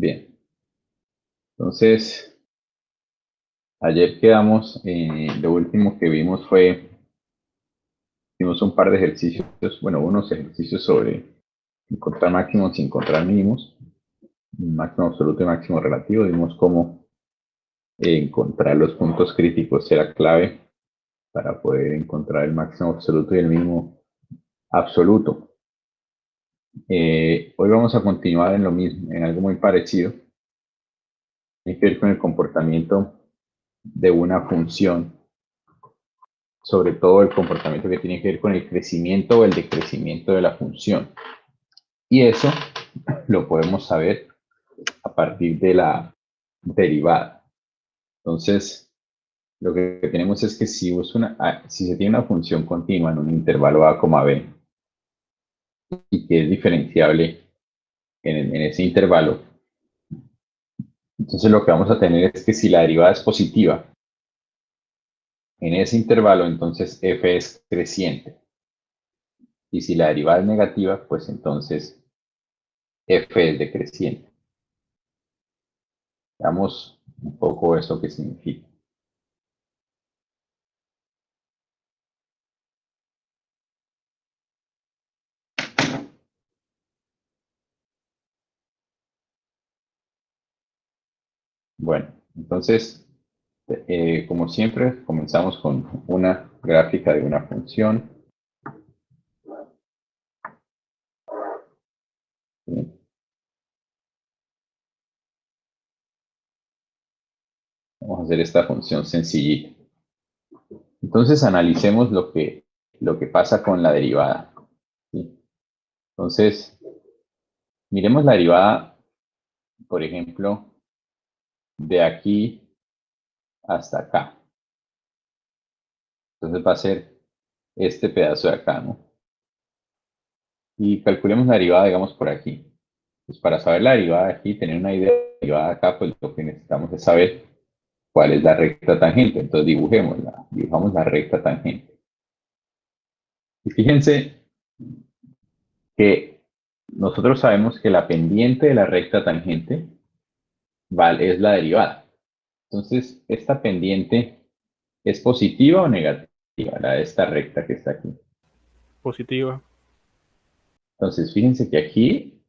Bien. Entonces, ayer quedamos, lo último que vimos hicimos un par de ejercicios, bueno, unos ejercicios sobre encontrar máximos y encontrar mínimos, máximo absoluto y máximo relativo. Vimos cómo encontrar los puntos críticos era clave para poder encontrar el máximo absoluto y el mínimo absoluto. Hoy vamos a continuar en lo mismo, en algo muy parecido. Tiene que ver con el comportamiento de una función, sobre todo el comportamiento que tiene que ver con el crecimiento o el decrecimiento de la función. Y eso lo podemos saber a partir de la derivada. Entonces, lo que tenemos es que si se tiene una función continua en un intervalo a, b, y que es diferenciable en ese intervalo, entonces lo que vamos a tener es que si la derivada es positiva en ese intervalo, entonces f es creciente. Y si la derivada es negativa, pues entonces f es decreciente. Veamos un poco eso que significa. Bueno, entonces, como siempre, comenzamos con una gráfica de una función. Vamos a hacer esta función sencillita. Entonces, analicemos lo que pasa con la derivada. ¿Sí? Entonces, miremos la derivada, por ejemplo, de aquí hasta acá. Entonces va a ser este pedazo de acá, ¿no? Y calculemos la derivada, digamos, por aquí. Pues para saber la derivada de aquí, tener una idea de la derivada de acá, pues lo que necesitamos es saber cuál es la recta tangente. Entonces dibujamos la recta tangente. Y fíjense que nosotros sabemos que la pendiente de la recta tangente es la derivada. Entonces, esta pendiente es positiva o negativa, la de esta recta que está aquí. Positiva. Entonces, fíjense que aquí,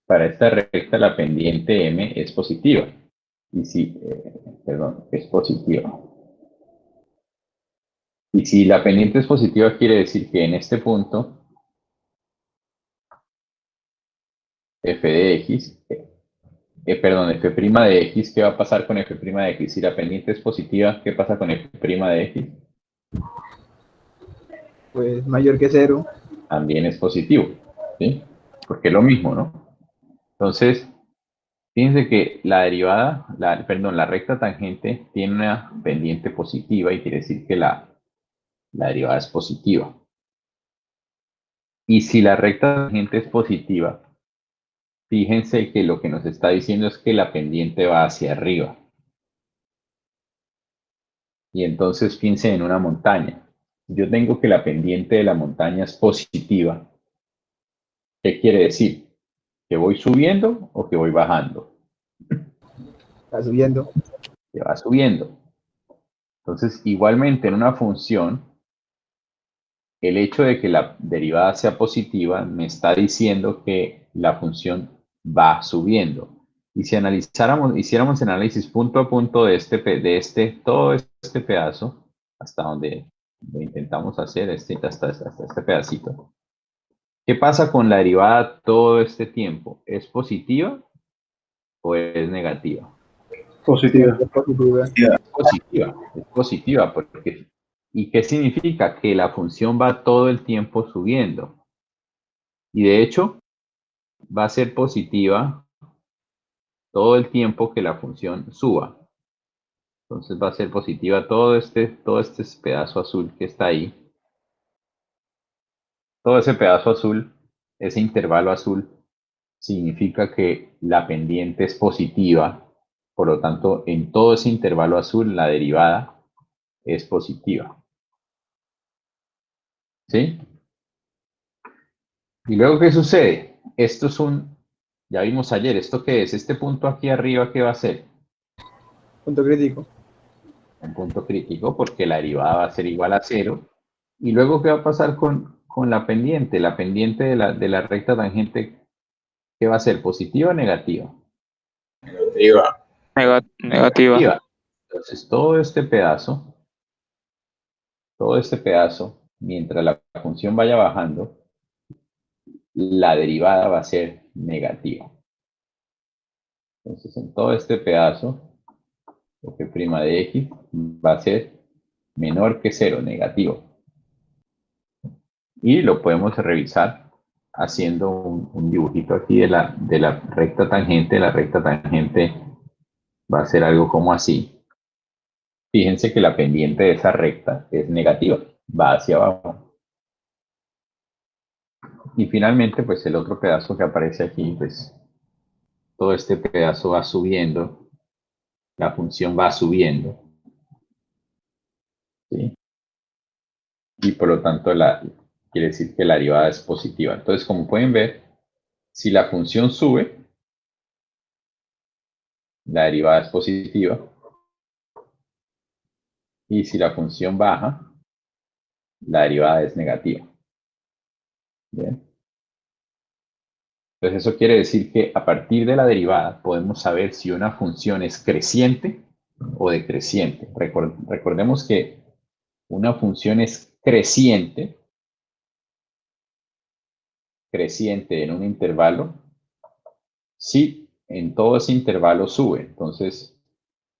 para esta recta, la pendiente m es positiva. Y si, perdón, es positiva. Y si la pendiente es positiva, quiere decir que en este punto, f de x, perdón, f' de x, ¿qué va a pasar con f' de x? Si la pendiente es positiva, ¿qué pasa con f' de x? Pues mayor que 0. También es positivo, ¿sí? Porque es lo mismo, ¿no? Entonces, fíjense que la derivada, la recta tangente tiene una pendiente positiva y quiere decir que la derivada es positiva. Y si la recta tangente es positiva, fíjense que lo que nos está diciendo es que la pendiente va hacia arriba. Y entonces piensen en una montaña. Yo tengo que la pendiente de la montaña es positiva. ¿Qué quiere decir? ¿Que voy subiendo o que voy bajando? Está subiendo. Que va subiendo. Entonces, igualmente en una función, el hecho de que la derivada sea positiva me está diciendo que la función va subiendo. Y si hiciéramos análisis punto a punto de todo este pedazo, hasta donde lo intentamos hacer, hasta este pedacito, ¿qué pasa con la derivada todo este tiempo? ¿Es positiva o es negativa? Positiva. Siempre positiva. Es positiva, porque ¿y qué significa? Que la función va todo el tiempo subiendo. Y de hecho, va a ser positiva todo el tiempo que la función suba. Entonces va a ser positiva todo este pedazo azul que está ahí. Todo ese pedazo azul, ese intervalo azul, significa que la pendiente es positiva. Por lo tanto, en todo ese intervalo azul, la derivada es positiva. ¿Sí? Y luego, ¿qué sucede? Esto es Ya vimos ayer, ¿esto qué es? Este punto aquí arriba, ¿qué va a ser? Punto crítico. Un punto crítico, porque la derivada va a ser igual a 0. Y luego, ¿qué va a pasar con la pendiente? La pendiente de la recta tangente, ¿qué va a ser? ¿Positiva o negativa? Negativa. Negativa. Negativa. Entonces, todo este pedazo, mientras la función vaya bajando, la derivada va a ser negativa. Entonces, en todo este pedazo, f' de x va a ser menor que 0, negativo. Y lo podemos revisar haciendo un dibujito aquí de la recta tangente. La recta tangente va a ser algo como así. Fíjense que la pendiente de esa recta es negativa, va hacia abajo. Y finalmente, pues el otro pedazo que aparece aquí, pues todo este pedazo va subiendo, la función va subiendo, ¿sí? Y por lo tanto quiere decir que la derivada es positiva. Entonces, como pueden ver, si la función sube, la derivada es positiva. Y si la función baja, la derivada es negativa. Bien. Entonces eso quiere decir que a partir de la derivada podemos saber si una función es creciente o decreciente. Recordemos que una función es creciente en un intervalo, si en todo ese intervalo sube. Entonces,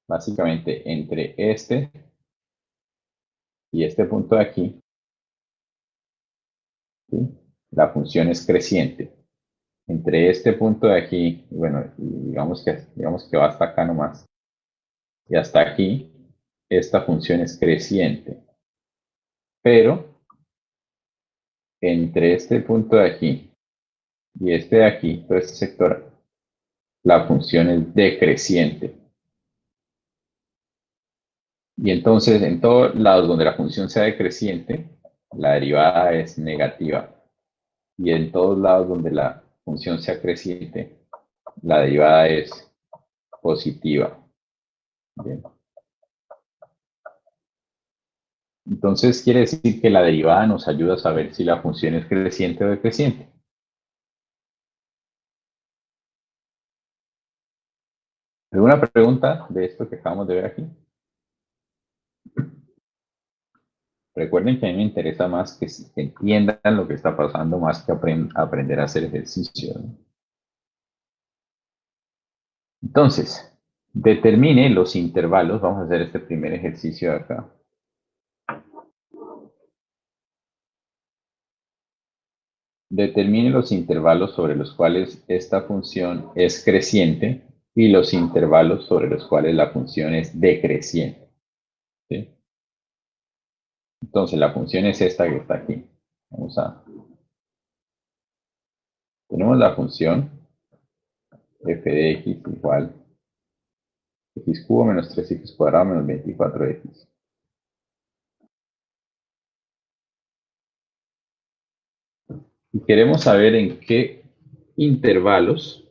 básicamente entre este y este punto de aquí, ¿sí? La función es creciente. Entre este punto de aquí, bueno, digamos que va hasta acá nomás, y hasta aquí, esta función es creciente. Pero entre este punto de aquí y este de aquí, todo este sector, la función es decreciente. Y entonces, en todos lados donde la función sea decreciente, la derivada es negativa. Y en todos lados donde la función sea creciente, la derivada es positiva. Bien. Entonces, quiere decir que la derivada nos ayuda a saber si la función es creciente o decreciente. ¿Alguna pregunta de esto que acabamos de ver aquí? Recuerden que a mí me interesa más que entiendan lo que está pasando más que aprender a hacer ejercicio, ¿no? Entonces, determine los intervalos. Vamos a hacer este primer ejercicio de acá. Determine los intervalos sobre los cuales esta función es creciente y los intervalos sobre los cuales la función es decreciente. ¿Sí? Entonces, la función es esta que está aquí. Tenemos la función f de x igual x cubo menos 3x cuadrado menos 24x. Y queremos saber en qué intervalos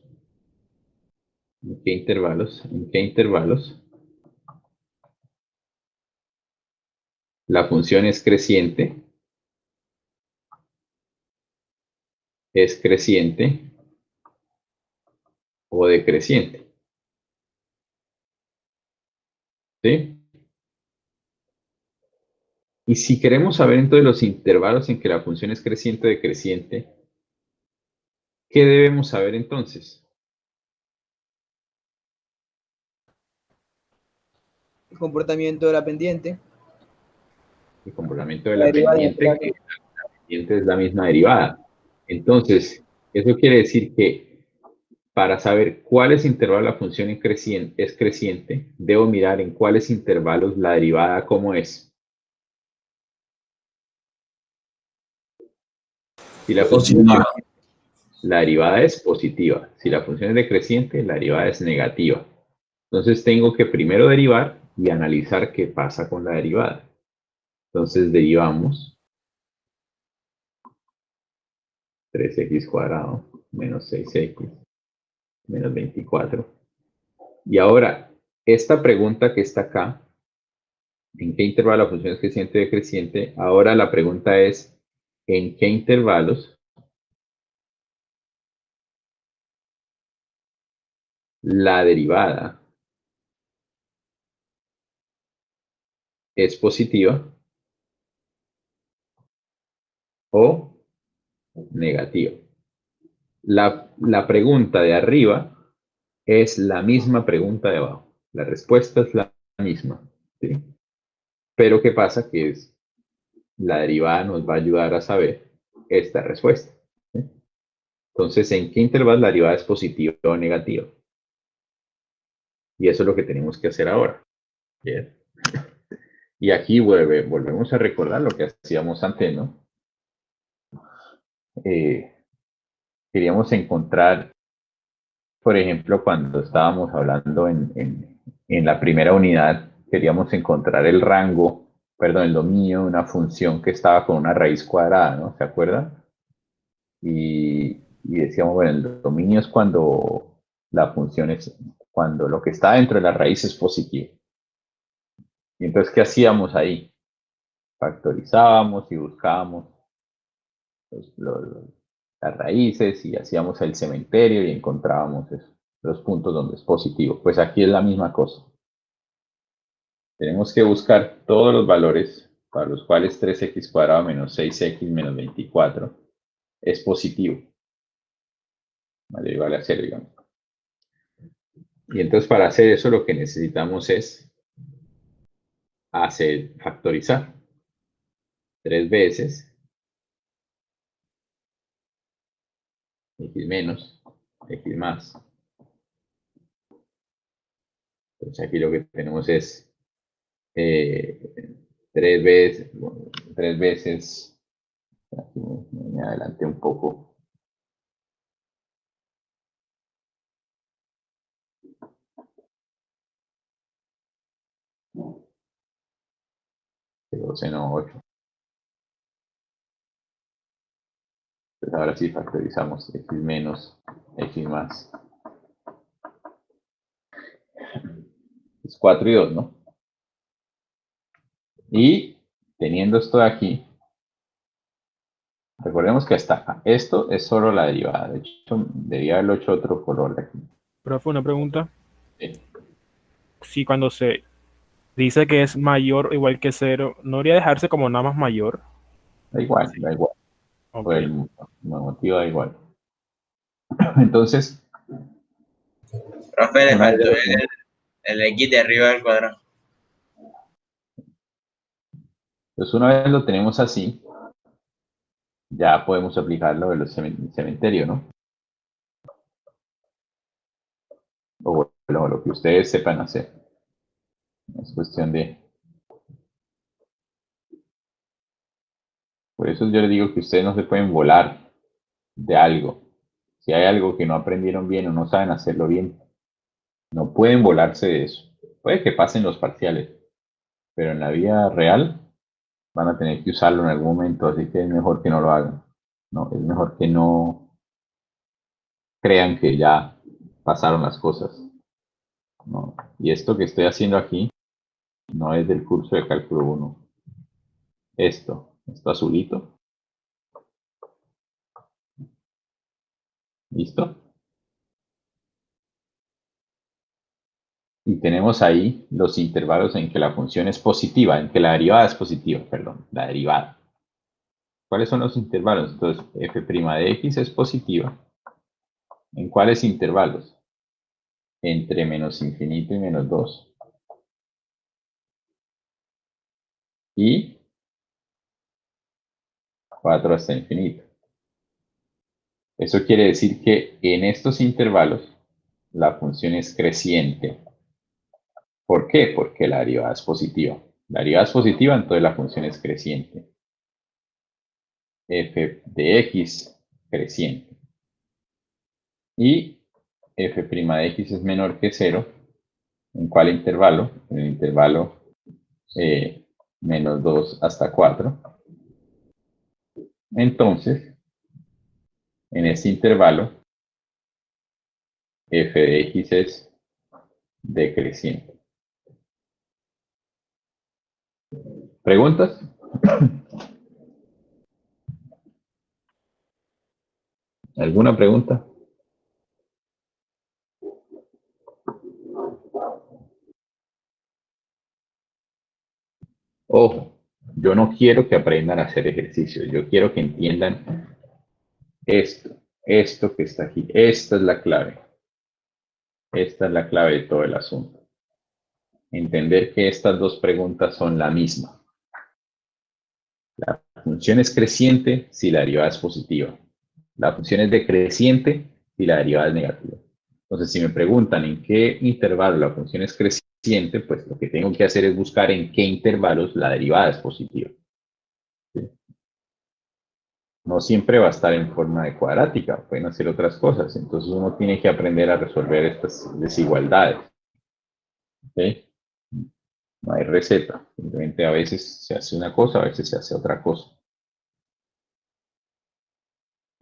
la función es creciente o decreciente. ¿Sí? Y si queremos saber entonces los intervalos en que la función es creciente o decreciente, ¿qué debemos saber entonces? El comportamiento de la pendiente. El comportamiento de La la derivada en este pendiente, caso. que la pendiente es la misma derivada. Entonces, eso quiere decir que para saber cuáles intervalos la función es creciente, debo mirar en cuáles intervalos la derivada cómo es. Si la función es creciente, la derivada es positiva. Si la función es decreciente, la derivada es negativa. Entonces tengo que primero derivar y analizar qué pasa con la derivada. Entonces derivamos 3x cuadrado menos 6x menos 24. Y ahora, esta pregunta que está acá, ¿en qué intervalo la función es creciente o decreciente? Ahora la pregunta es, ¿en qué intervalos la derivada es positiva o negativa? La pregunta de arriba es la misma pregunta de abajo. La respuesta es la misma, ¿sí? Pero ¿qué pasa? Que la derivada nos va a ayudar a saber esta respuesta, ¿sí? Entonces, ¿en qué intervalo la derivada es positiva o negativa? Y eso es lo que tenemos que hacer ahora. Bien. Y aquí volvemos a recordar lo que hacíamos antes, ¿no? Queríamos encontrar, por ejemplo, cuando estábamos hablando en la primera unidad, queríamos encontrar el rango, perdón, el dominio de una función que estaba con una raíz cuadrada, ¿no? ¿Se acuerdan? Y decíamos, bueno, el dominio es cuando la función es, cuando lo que está dentro de la raíz es positivo. Y entonces, ¿qué hacíamos ahí? Factorizábamos y buscábamos las raíces y hacíamos el cementerio y encontrábamos eso, los puntos donde es positivo. Pues aquí es la misma cosa. Tenemos que buscar todos los valores para los cuales 3x cuadrado menos 6x menos 24 es positivo. Vale, igual a 0, digamos. Y entonces para hacer eso lo que necesitamos es factorizar 3 veces x menos, x más. Entonces aquí lo que tenemos es 3 veces, aquí me adelanté un poco, 12, no 8. Entonces ahora sí factorizamos x menos, x más. Es 4 y 2, ¿no? Y teniendo esto de aquí, recordemos que hasta esto es solo la derivada. De hecho, debería haberlo hecho otro color de aquí. Profe, una pregunta. Sí. Si cuando se dice que es mayor o igual que 0, ¿no debería dejarse como nada más mayor? Da igual, da igual. Ok. Pues el motivo da igual. Entonces, Profe, le una vez faltó lo tenemos, el X de arriba del cuadrado. pues una vez lo tenemos así, ya podemos aplicarlo en el cementerio, ¿no? O lo que ustedes sepan hacer. Es cuestión de... Por eso yo les digo que ustedes no se pueden volar de algo. Si hay algo que no aprendieron bien o no saben hacerlo bien, no pueden volarse de eso. Puede que pasen los parciales, pero en la vida real van a tener que usarlo en algún momento, así que es mejor que no lo hagan. No, es mejor que no crean que ya pasaron las cosas. No. Y esto que estoy haciendo aquí no es del curso de cálculo 1. Esto azulito. ¿Listo? Y tenemos ahí los intervalos en que la función es positiva, en que la derivada es positiva, perdón, la derivada. ¿Cuáles son los intervalos? Entonces, f' de x es positiva. ¿En cuáles intervalos? Entre menos infinito y menos 2. Y 4 hasta infinito. Eso quiere decir que en estos intervalos la función es creciente. ¿Por qué? Porque la derivada es positiva. La derivada es positiva, entonces la función es creciente. F de x creciente. Y f' de x es menor que 0. ¿En cuál intervalo? En el intervalo menos 2 hasta 4. Entonces, en ese intervalo, f de x es decreciente. ¿Preguntas? ¿Alguna pregunta? Ojo, yo no quiero que aprendan a hacer ejercicios, yo quiero que entiendan esto que está aquí. Esta es la clave. Esta es la clave de todo el asunto. Entender que estas dos preguntas son la misma. La función es creciente si la derivada es positiva. La función es decreciente si la derivada es negativa. Entonces, si me preguntan en qué intervalo la función es creciente, pues lo que tengo que hacer es buscar en qué intervalos la derivada es positiva. ¿Sí? No siempre va a estar en forma de cuadrática, pueden hacer otras cosas. Entonces, uno tiene que aprender a resolver estas desigualdades. ¿Sí? No hay receta. Simplemente a veces se hace una cosa, a veces se hace otra cosa.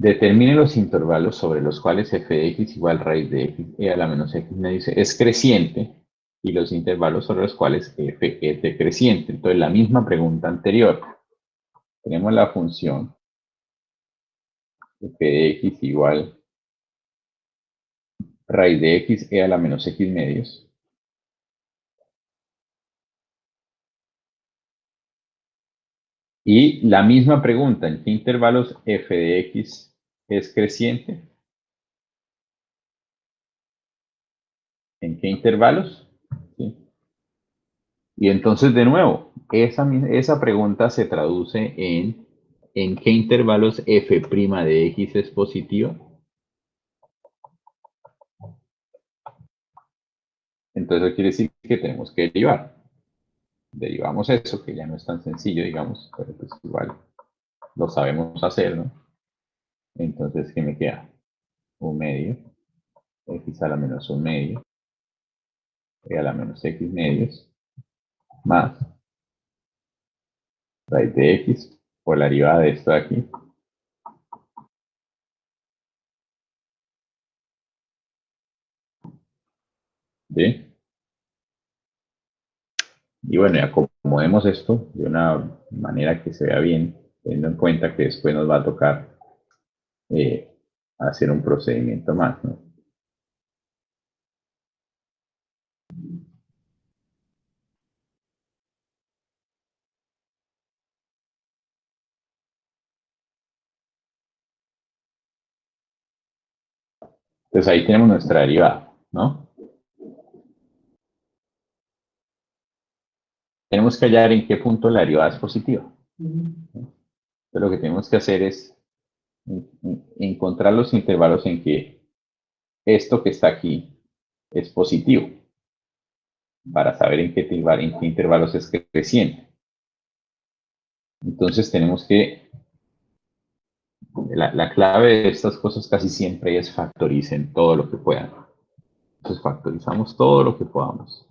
Determine los intervalos sobre los cuales f de x igual raíz de x e a la menos x me dice es creciente y los intervalos sobre los cuales f es decreciente. Entonces, la misma pregunta anterior. Tenemos la función f de x igual raíz de x e a la menos x medios. Y la misma pregunta, ¿en qué intervalos f de x es creciente? ¿En qué intervalos? ¿Sí? Y entonces, de nuevo, esa pregunta se traduce ¿en qué intervalos f' de x es positiva? Entonces, eso quiere decir que tenemos que derivar. Derivamos eso, que ya no es tan sencillo, digamos, pero pues igual lo sabemos hacer, ¿no? Entonces, ¿qué me queda? 1/2, x a la menos 1/2, y a la menos x medios, más raíz de x por la derivada de esto de aquí. ¿Sí? Y bueno, y acomodemos esto de una manera que se vea bien, teniendo en cuenta que después nos va a tocar hacer un procedimiento más, ¿no? Entonces ahí tenemos nuestra derivada, ¿no? Tenemos que hallar en qué punto la derivada es positiva. Entonces lo que tenemos que hacer es encontrar los intervalos en que esto que está aquí es positivo, para saber en qué intervalos es creciente. Entonces tenemos que, la clave de estas cosas casi siempre es factoricen todo lo que puedan. Entonces factorizamos todo lo que podamos.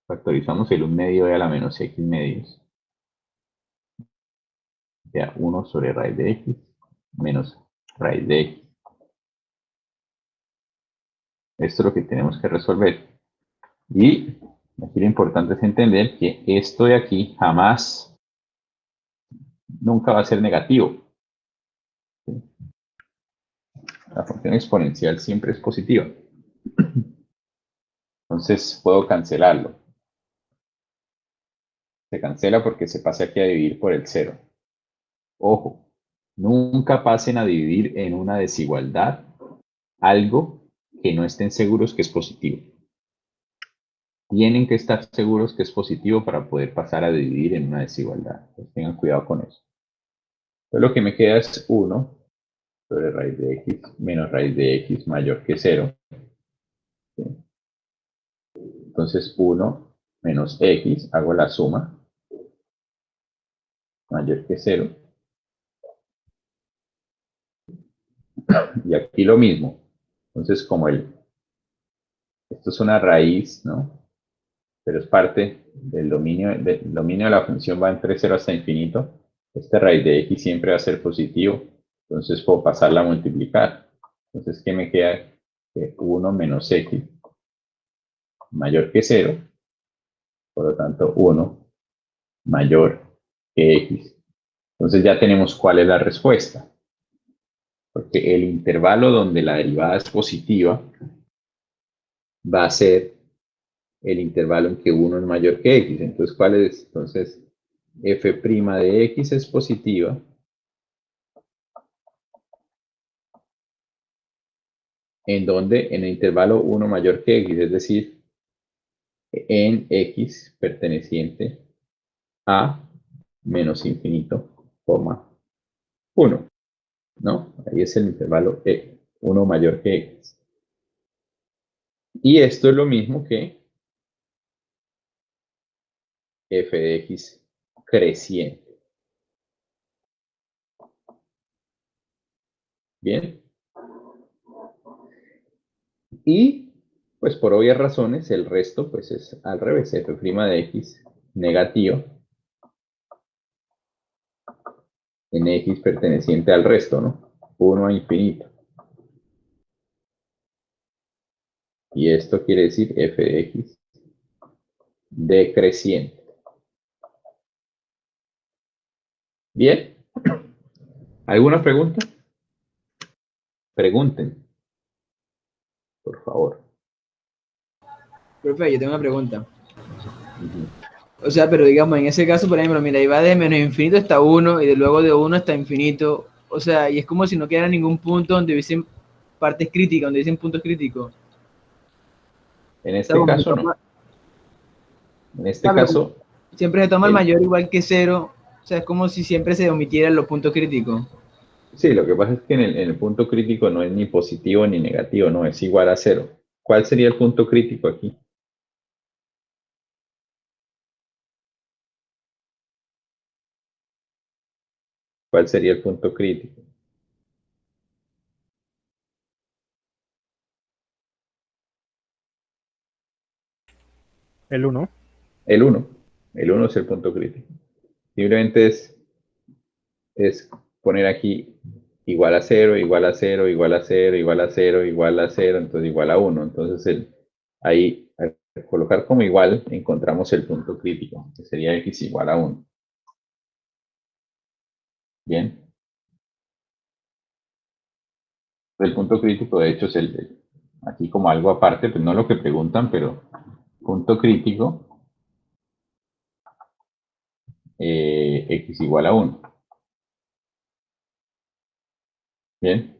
Factorizamos el 1/2 a la menos x medios. Ya 1 sobre raíz de x menos raíz de x. Esto es lo que tenemos que resolver. Y aquí lo importante es entender que esto de aquí jamás, nunca va a ser negativo. La función exponencial siempre es positiva. Entonces puedo cancelarlo. Se cancela porque se pasa aquí a dividir por el 0. Ojo, nunca pasen a dividir en una desigualdad algo que no estén seguros que es positivo. Tienen que estar seguros que es positivo para poder pasar a dividir en una desigualdad. Entonces, tengan cuidado con eso. Entonces, lo que me queda es 1 sobre raíz de x menos raíz de x mayor que 0. ¿Sí? Entonces 1 menos x, hago la suma, mayor que 0. Y aquí lo mismo. Entonces, como esto es una raíz, ¿no? Pero es parte del dominio de la función, va entre 0 hasta infinito. Esta raíz de x siempre va a ser positivo. Entonces puedo pasarla a multiplicar. Entonces, ¿qué me queda? que 1 menos x mayor que 0, por lo tanto 1 mayor que x. Entonces ya tenemos cuál es la respuesta. Porque el intervalo donde la derivada es positiva va a ser el intervalo en que 1 es mayor que x. Entonces, ¿cuál es? Entonces, f' de x es positiva en donde en el intervalo 1 mayor que x, es decir, en x perteneciente a menos infinito, 1, ¿no? Ahí es el intervalo 1 mayor que x. Y esto es lo mismo que f de x creciente. Bien. Y pues por obvias razones el resto pues es al revés, f' de x negativo en x perteneciente al resto, ¿no? 1 a infinito. Y esto quiere decir f de x decreciente. Bien. ¿Alguna pregunta? Pregunten, por favor. Profe, yo tengo una pregunta. Ujú. O sea, pero digamos, en ese caso, por ejemplo, mira, ahí va de menos infinito hasta 1 y de luego de 1 hasta infinito. O sea, y es como si no quedara ningún punto donde hubiesen partes críticas, donde dicen puntos críticos. En O sea, este como se caso no. toma- En este ah, pero como caso, siempre se toma el el, mayor igual que 0. O sea, es como si siempre se omitieran los puntos críticos. sí, lo que pasa es que en el punto crítico no es ni positivo ni negativo, no, es igual a 0. ¿Cuál sería el punto crítico aquí? ¿Cuál sería el punto crítico? El 1. El 1. El 1 es el punto crítico. Simplemente es poner aquí igual a 0, igual a 0, igual a 0, igual a 0, igual a 0, entonces igual a 1. Entonces ahí al colocar como igual encontramos el punto crítico, que sería x igual a 1. Bien. El punto crítico de hecho es aquí como algo aparte, pues no lo que preguntan, pero punto crítico x igual a 1. Bien.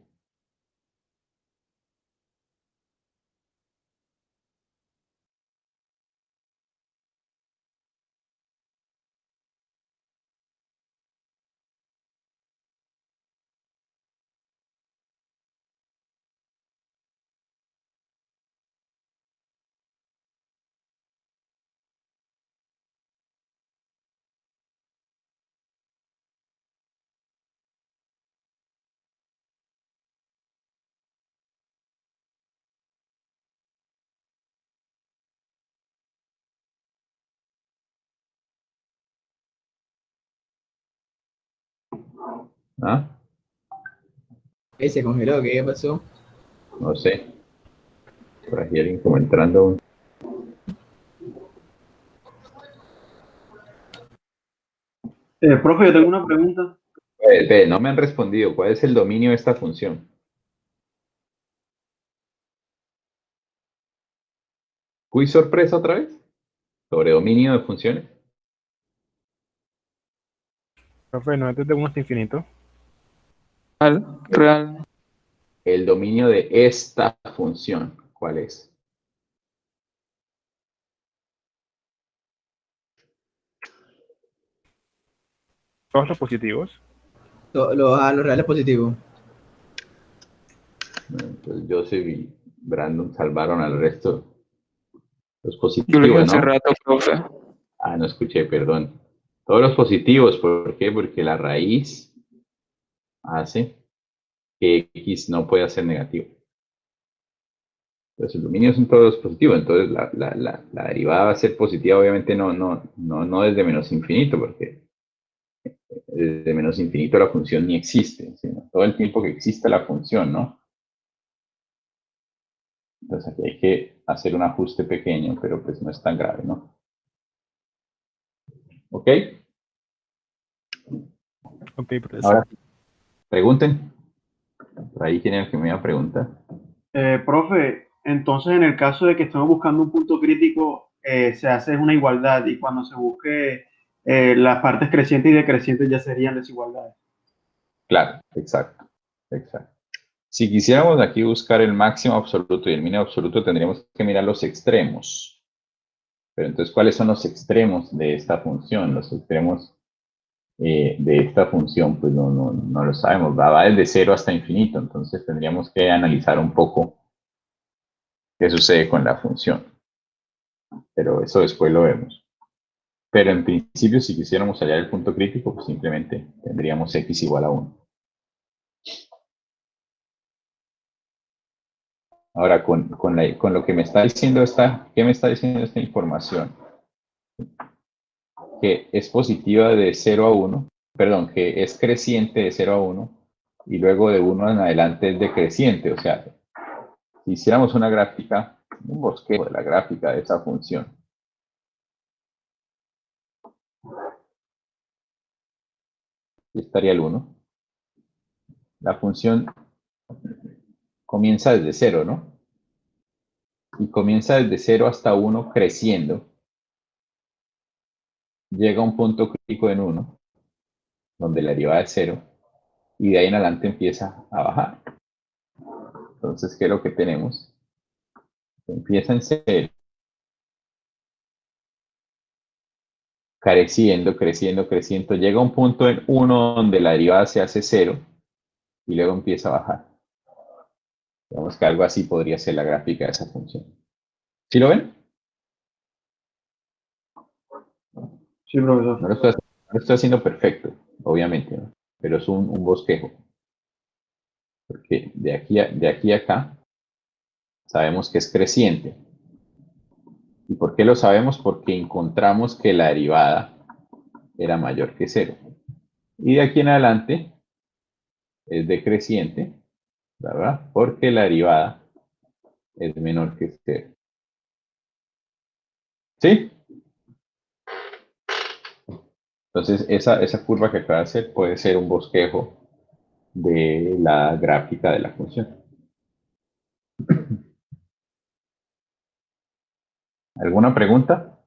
¿Ah? Se congeló, ¿qué pasó? No sé. Por aquí alguien como entrando. Profe, yo tengo una pregunta. No me han respondido. ¿Cuál es el dominio de esta función? ¿Quiz sorpresa otra vez? ¿Sobre dominio de funciones? Profe, no es desde 1 hasta infinito. Real. El dominio de esta función, ¿cuál es? Todos los positivos. Los reales positivos. Entonces Joseph y Brandon salvaron al resto. Los Yo lo dije positivos, hace ¿no? rato, profe. Ah, no escuché, perdón. Todos los positivos, ¿por qué? Porque la raíz hace que x no pueda ser negativo. Entonces el dominio son todos los positivos, entonces la derivada va a ser positiva, obviamente no desde menos infinito, porque desde menos infinito la función ni existe, sino todo el tiempo que exista la función, ¿no? Entonces aquí hay que hacer un ajuste pequeño, pero pues no es tan grave, ¿no? ¿Ok? Ok, profesor. Ahora, pregunten. Por ahí tienen el que me iba a preguntar. Profe, entonces en el caso de que estemos buscando un punto crítico, se hace una igualdad y cuando se busque las partes crecientes y decrecientes ya serían desigualdades. Claro, exacto, exacto. Si quisiéramos aquí buscar el máximo absoluto y el mínimo absoluto, tendríamos que mirar los extremos. Pero entonces, ¿cuáles son los extremos de esta función? Los extremos de esta función, pues no lo sabemos. Va desde 0 hasta infinito. Entonces, tendríamos que analizar un poco qué sucede con la función. Pero eso después lo vemos. Pero en principio, si quisiéramos hallar el punto crítico, pues simplemente tendríamos x igual a 1. Ahora, con lo que me está diciendo ¿qué me está diciendo esta información? Que es positiva de 0 a 1, perdón, que es creciente de 0 a 1, y luego de 1 en adelante es decreciente. O sea, si hiciéramos una gráfica, un bosquejo de la gráfica de esa función, aquí estaría el 1. La función comienza desde 0, ¿no? Y comienza desde 0 hasta 1 creciendo. Llega a un punto crítico en 1, donde la derivada es 0, y de ahí en adelante empieza a bajar. Entonces, ¿qué es lo que tenemos? Empieza en 0, creciendo, llega a un punto en 1 donde la derivada se hace 0 y luego empieza a bajar. Digamos que algo así podría ser la gráfica de esa función. ¿Sí lo ven? Sí, profesor. No lo estoy haciendo perfecto, obviamente, ¿no? Pero es un bosquejo. Porque de aquí a acá sabemos que es creciente. ¿Y por qué lo sabemos? Porque encontramos que la derivada era mayor que 0. Y de aquí en adelante es decreciente, ¿verdad? Porque la derivada es menor que 0. ¿Sí? Entonces, esa curva que acaba de hacer puede ser un bosquejo de la gráfica de la función. ¿Alguna pregunta?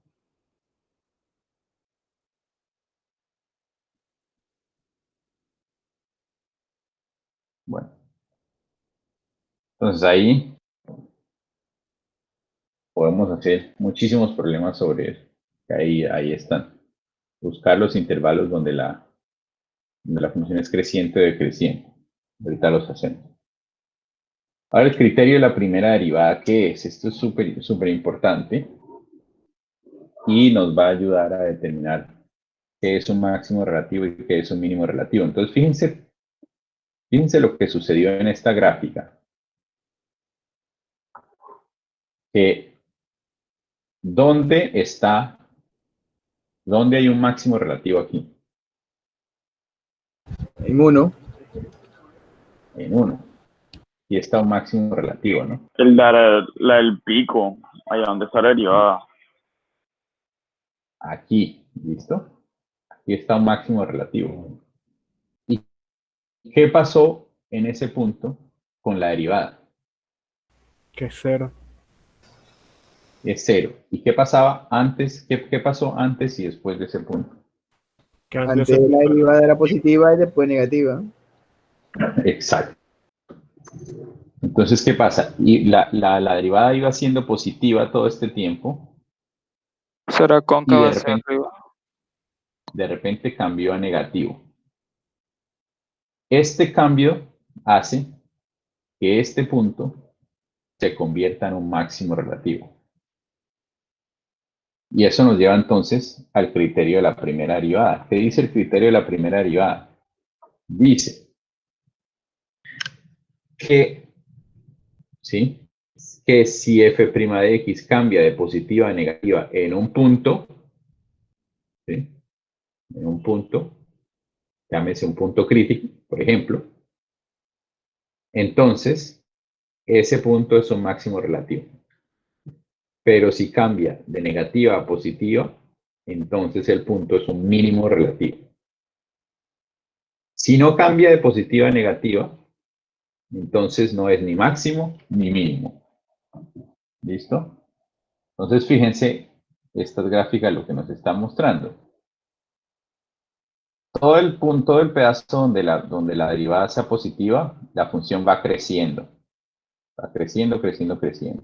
Bueno, entonces ahí podemos hacer muchísimos problemas sobre eso. Ahí están. Buscar los intervalos donde la función es creciente o decreciente. Ahorita los hacemos. Ahora el criterio de la primera derivada, ¿qué es? Esto es súper importante y nos va a ayudar a determinar qué es un máximo relativo y qué es un mínimo relativo. Entonces, fíjense lo que sucedió en esta gráfica. ¿Dónde hay un máximo relativo aquí? En 1. En 1. Y está un máximo relativo, ¿no? La del pico, allá donde está la derivada. Aquí, ¿listo? Aquí está un máximo relativo. ¿Y qué pasó en ese punto con la derivada? Que es 0. Es 0. ¿Y qué pasaba antes? ¿Qué pasó antes y después de ese punto? Que antes Antes la derivada era positiva y después negativa. Exacto. Entonces, ¿qué pasa? Y la derivada iba siendo positiva todo este tiempo Será y cóncava hacia arriba. de repente cambió a negativo. Este cambio hace que este punto se convierta en un máximo relativo. Y eso nos lleva entonces al criterio de la primera derivada. ¿Qué dice el criterio de la primera derivada? Dice que, ¿sí? Que si f' de x cambia de positiva a negativa en un punto, ¿sí? En un punto, llámese un punto crítico, por ejemplo, entonces ese punto es un máximo relativo. Pero si cambia de negativa a positiva, entonces el punto es un mínimo relativo. Si no cambia de positiva a negativa, entonces no es ni máximo ni mínimo. ¿Listo? Entonces fíjense, esta gráfica lo que nos está mostrando. Todo el punto del pedazo donde la derivada sea positiva, la función va creciendo. Va creciendo, creciendo, creciendo.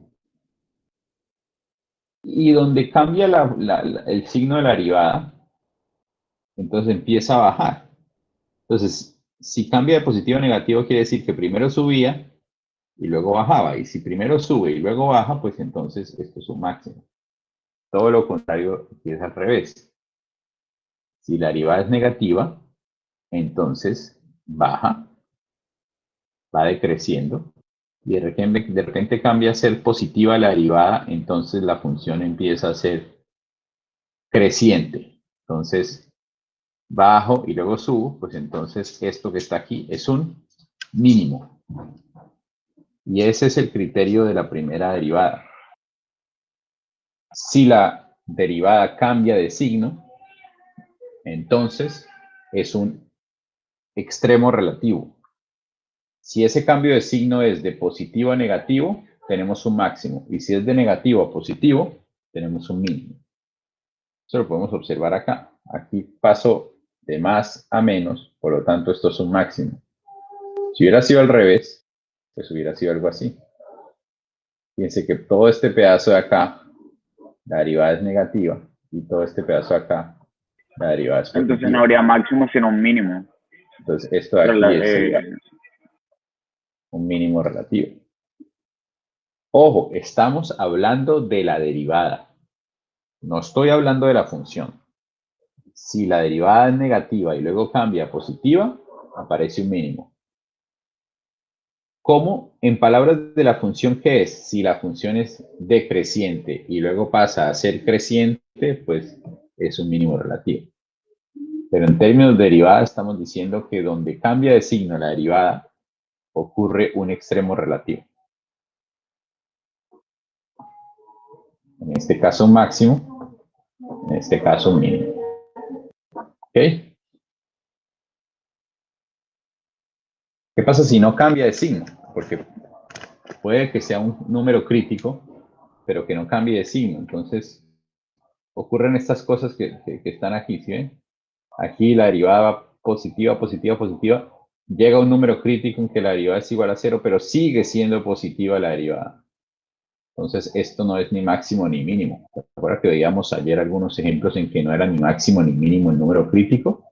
Y donde cambia el signo de la derivada, entonces empieza a bajar. Entonces, si cambia de positivo a negativo, quiere decir que primero subía y luego bajaba. Y si primero sube y luego baja, pues entonces esto es un máximo. Todo lo contrario es al revés. Si la derivada es negativa, entonces baja, va decreciendo. Y de repente cambia a ser positiva la derivada, entonces la función empieza a ser creciente. Entonces, bajo y luego subo, pues entonces esto que está aquí es un mínimo. Y ese es el criterio de la primera derivada. Si la derivada cambia de signo, entonces es un extremo relativo. Si ese cambio de signo es de positivo a negativo, tenemos un máximo. Y si es de negativo a positivo, tenemos un mínimo. Eso lo podemos observar acá. Aquí paso de más a menos, por lo tanto esto es un máximo. Si hubiera sido al revés, pues hubiera sido algo así. Fíjense que todo este pedazo de acá, la derivada es negativa, y todo este pedazo de acá, la derivada es positiva. Entonces no habría máximo sino un mínimo. Entonces esto de aquí sería un mínimo relativo. Ojo, estamos hablando de la derivada. No estoy hablando de la función. Si la derivada es negativa y luego cambia a positiva, aparece un mínimo. ¿Cómo? En palabras de la función, ¿qué es? Si la función es decreciente y luego pasa a ser creciente, pues es un mínimo relativo. Pero en términos de derivada estamos diciendo que donde cambia de signo la derivada, ocurre un extremo relativo. En este caso un máximo, en este caso un mínimo. ¿Ok? ¿Qué pasa si no cambia de signo? Porque puede que sea un número crítico, pero que no cambie de signo. Entonces, ocurren estas cosas que están aquí, ¿sí ven? Aquí la derivada va positiva, positiva, positiva. Llega un número crítico en que la derivada es igual a 0, pero sigue siendo positiva la derivada. Entonces, esto no es ni máximo ni mínimo. Ahora que veíamos ayer algunos ejemplos en que no era ni máximo ni mínimo el número crítico,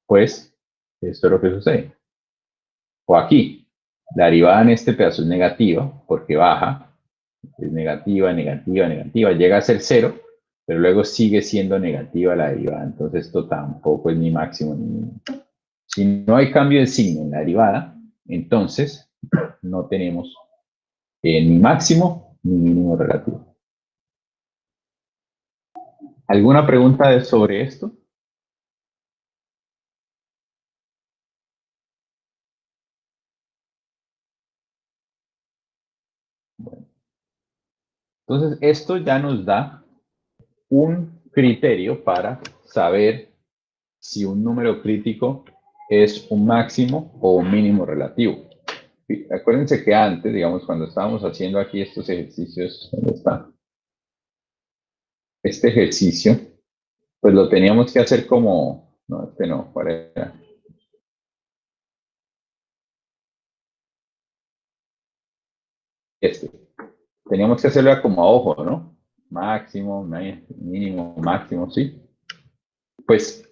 pues esto es lo que sucede. O aquí, la derivada en este pedazo es negativa porque baja, es negativa, negativa, negativa, llega a ser 0, pero luego sigue siendo negativa la derivada. Entonces esto tampoco es ni máximo ni mínimo. Si no hay cambio de signo en la derivada, entonces no tenemos ni máximo ni mínimo relativo. ¿Alguna pregunta sobre esto? Bueno. Entonces esto ya nos da un criterio para saber si un número crítico es un máximo o un mínimo relativo. Acuérdense que antes, digamos, cuando estábamos haciendo aquí estos ejercicios, ¿dónde está? Este ejercicio, pues lo teníamos que hacer como, no, este no, ¿cuál era? Este. Teníamos que hacerlo como a ojo, ¿no? Máximo, mínimo, máximo, ¿sí? Pues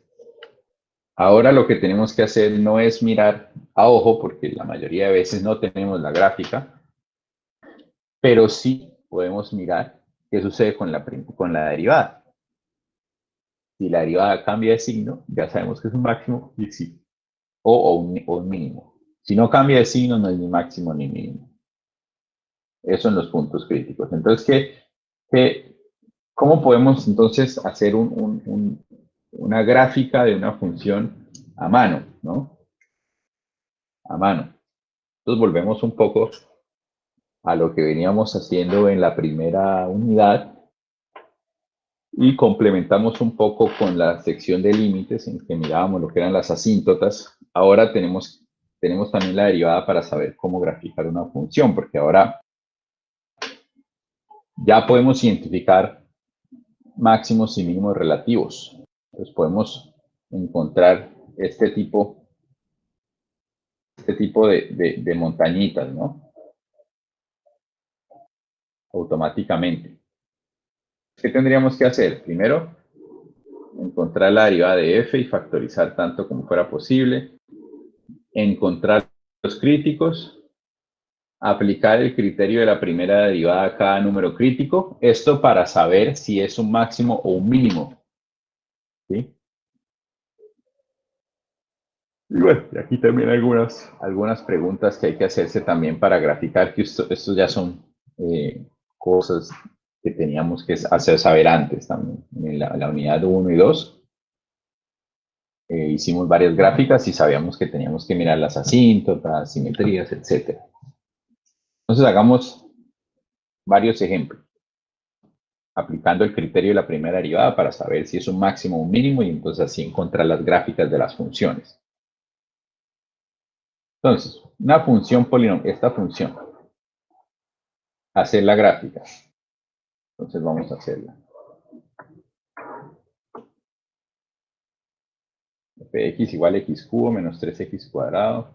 ahora lo que tenemos que hacer no es mirar a ojo, porque la mayoría de veces no tenemos la gráfica, pero sí podemos mirar qué sucede con la derivada. Si la derivada cambia de signo, ya sabemos que es un máximo y sí, o un mínimo. Si no cambia de signo, no es ni máximo ni mínimo. Esos son los puntos críticos. Entonces, ¿cómo podemos entonces hacer una gráfica de una función a mano, ¿no? A mano. Entonces volvemos un poco a lo que veníamos haciendo en la primera unidad y complementamos un poco con la sección de límites en que mirábamos lo que eran las asíntotas. Ahora tenemos también la derivada para saber cómo graficar una función, porque ahora ya podemos identificar máximos y mínimos relativos. Entonces podemos encontrar este tipo de montañitas, ¿no? Automáticamente. ¿Qué tendríamos que hacer? Primero, encontrar la derivada de f y factorizar tanto como fuera posible. Encontrar los críticos. Aplicar el criterio de la primera derivada a cada número crítico. Esto para saber si es un máximo o un mínimo. ¿Sí? Y bueno, y aquí también algunas preguntas que hay que hacerse también para graficar, que estos ya son cosas que teníamos que hacer saber antes también. En la unidad 1 y 2 hicimos varias gráficas y sabíamos que teníamos que mirar las asíntotas, simetrías, etc. Entonces hagamos varios ejemplos, aplicando el criterio de la primera derivada para saber si es un máximo o un mínimo y entonces así encontrar las gráficas de las funciones. Entonces, una función polinomial, esta función, hacer la gráfica. Entonces vamos a hacerla. f de x igual a x cubo menos 3x cuadrado.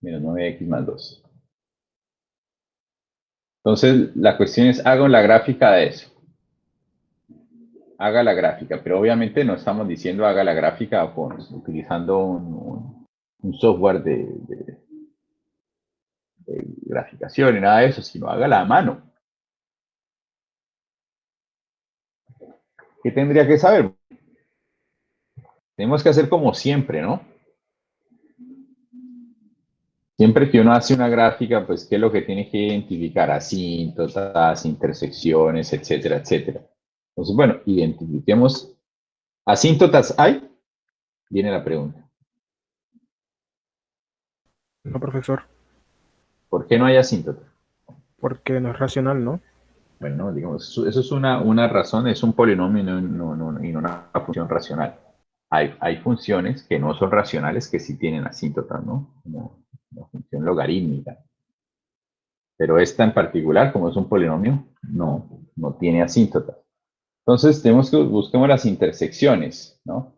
Menos 9x más 2. Entonces, la cuestión es, hago la gráfica de eso. Haga la gráfica, pero obviamente no estamos diciendo haga la gráfica utilizando un software de graficación y nada de eso, sino hágala a mano. ¿Qué tendría que saber? Tenemos que hacer como siempre, ¿no? Siempre que uno hace una gráfica, pues, ¿qué es lo que tiene que identificar? Asíntotas, intersecciones, etcétera, etcétera. Entonces, bueno, identifiquemos. ¿Asíntotas hay? Viene la pregunta. No, profesor, ¿Por qué no hay asíntotas? porque no es racional, ¿no? Bueno, digamos, eso es una razón, es un polinomio y no una función racional. Hay funciones que no son racionales que sí tienen asíntotas, ¿no? Como la función logarítmica. Pero esta en particular, como es un polinomio, no tiene asíntotas. Entonces, busquemos las intersecciones, ¿no?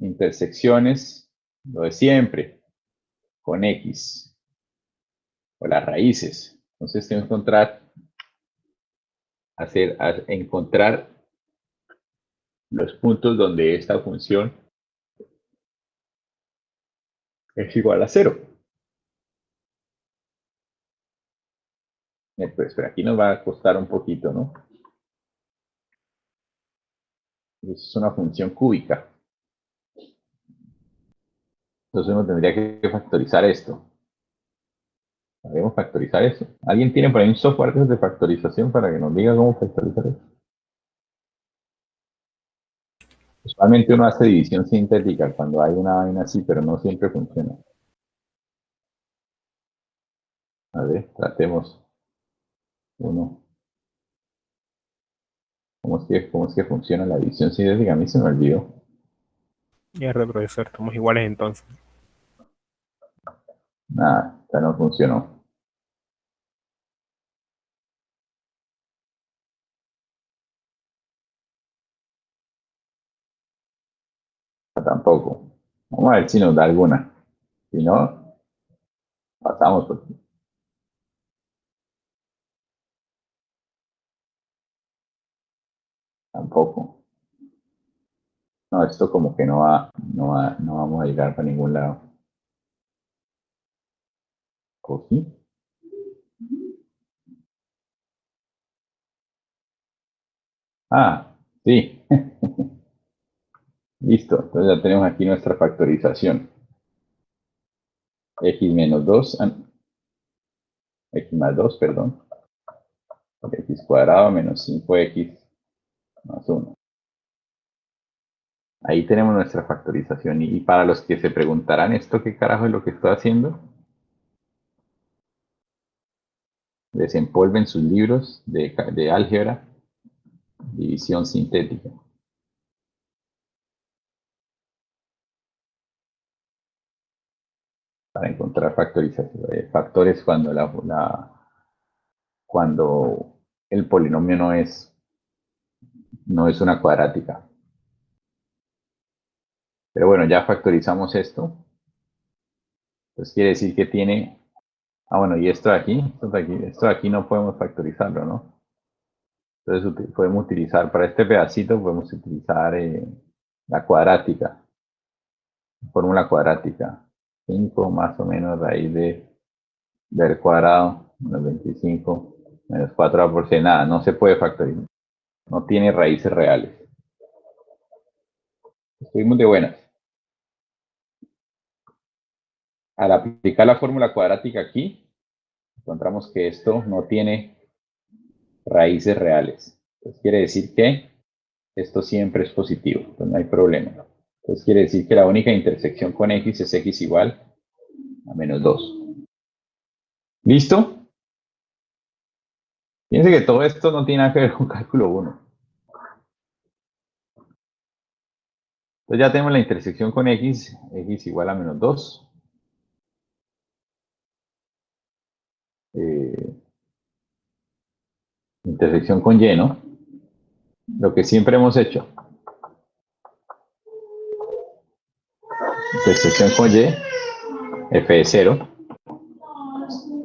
Intersecciones, lo de siempre, con X, o las raíces. Entonces, tengo que encontrar los puntos donde esta función es igual a 0. Pues, pero aquí nos va a costar un poquito, ¿no? Es una función cúbica. Entonces uno tendría que factorizar esto. ¿Sabemos factorizar eso? ¿Alguien tiene por ahí un software de factorización para que nos diga cómo factorizar eso? Usualmente uno hace división sintética cuando hay una vaina así, pero no siempre funciona. A ver, tratemos uno. ¿Cómo es que funciona la división sintética? A mí se me olvidó. Mierda, profesor, estamos iguales entonces. Nada, ya no funcionó. Tampoco. Vamos a ver si nos da alguna. Si no, pasamos por aquí. Tampoco. No, esto como que no vamos a llegar para ningún lado. ¿O sí? Ah, sí. Listo. Entonces ya tenemos aquí nuestra factorización. X menos 2, X más 2, perdón. X cuadrado menos 5X más 1. Ahí tenemos nuestra factorización. Y para los que se preguntarán, ¿esto qué carajo es lo que estoy haciendo? Desempolven sus libros de álgebra, división sintética. Para encontrar factorización, factores cuando cuando el polinomio no es una cuadrática. Pero bueno, ya factorizamos esto. Entonces quiere decir que tiene... Ah, bueno, y esto de aquí no podemos factorizarlo, ¿no? Entonces podemos utilizar, para este pedacito podemos utilizar la cuadrática, fórmula cuadrática. 5 más o menos raíz del cuadrado, menos 25, menos 4 por c, nada, no se puede factorizar. No tiene raíces reales. Estuvimos de buenas. Al aplicar la fórmula cuadrática aquí, encontramos que esto no tiene raíces reales. Entonces quiere decir que esto siempre es positivo, entonces no hay problema. Entonces quiere decir que la única intersección con x es x igual a menos 2. ¿Listo? Fíjense que todo esto no tiene nada que ver con cálculo 1. Entonces ya tenemos la intersección con x igual a menos 2. Intersección con y, ¿no? Lo que siempre hemos hecho. Intersección con y, f de 0,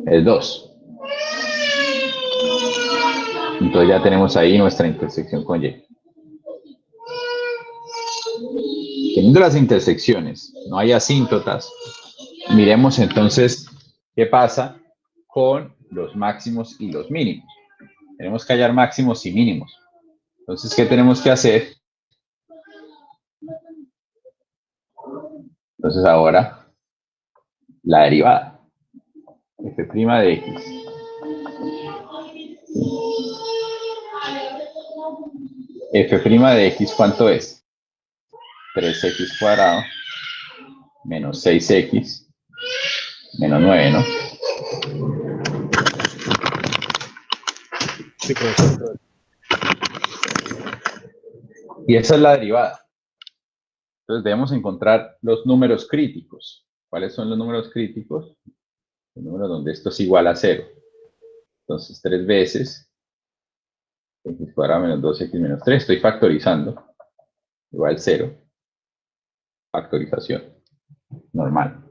es 2. Entonces ya tenemos ahí nuestra intersección con y. Teniendo las intersecciones, no hay asíntotas, miremos entonces qué pasa con los máximos y los mínimos. Tenemos que hallar máximos y mínimos. Entonces, ¿qué tenemos que hacer? Entonces ahora, la derivada. F' de x. F' de x, ¿cuánto es? 3x cuadrado menos 6x menos 9, ¿no? Sí, profesor. Y esa es la derivada. Entonces debemos encontrar los números críticos. ¿Cuáles son los números críticos? Los números donde esto es igual a 0. Entonces 3 veces x cuadrado menos 2x menos 3. Estoy factorizando. Igual 0. Factorización. Normal.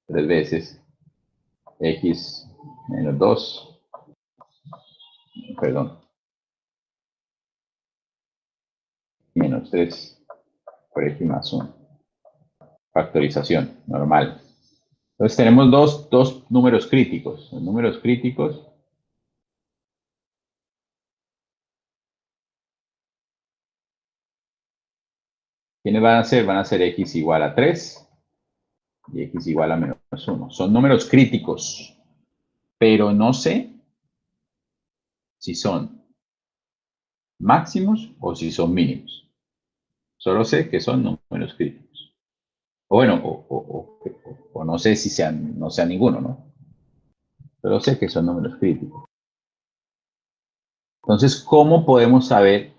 3 veces x menos 2. Perdón. Menos 3 por x más 1. Factorización. Normal. Entonces tenemos dos números críticos. Los números críticos ¿quiénes van a ser? Van a ser x igual a 3 y x igual a menos 1. Son números críticos, pero no sé si son máximos o si son mínimos. Solo sé que son números críticos. O bueno, o no sé si no sean ninguno, ¿no? Pero sé que son números críticos. Entonces, ¿cómo podemos saber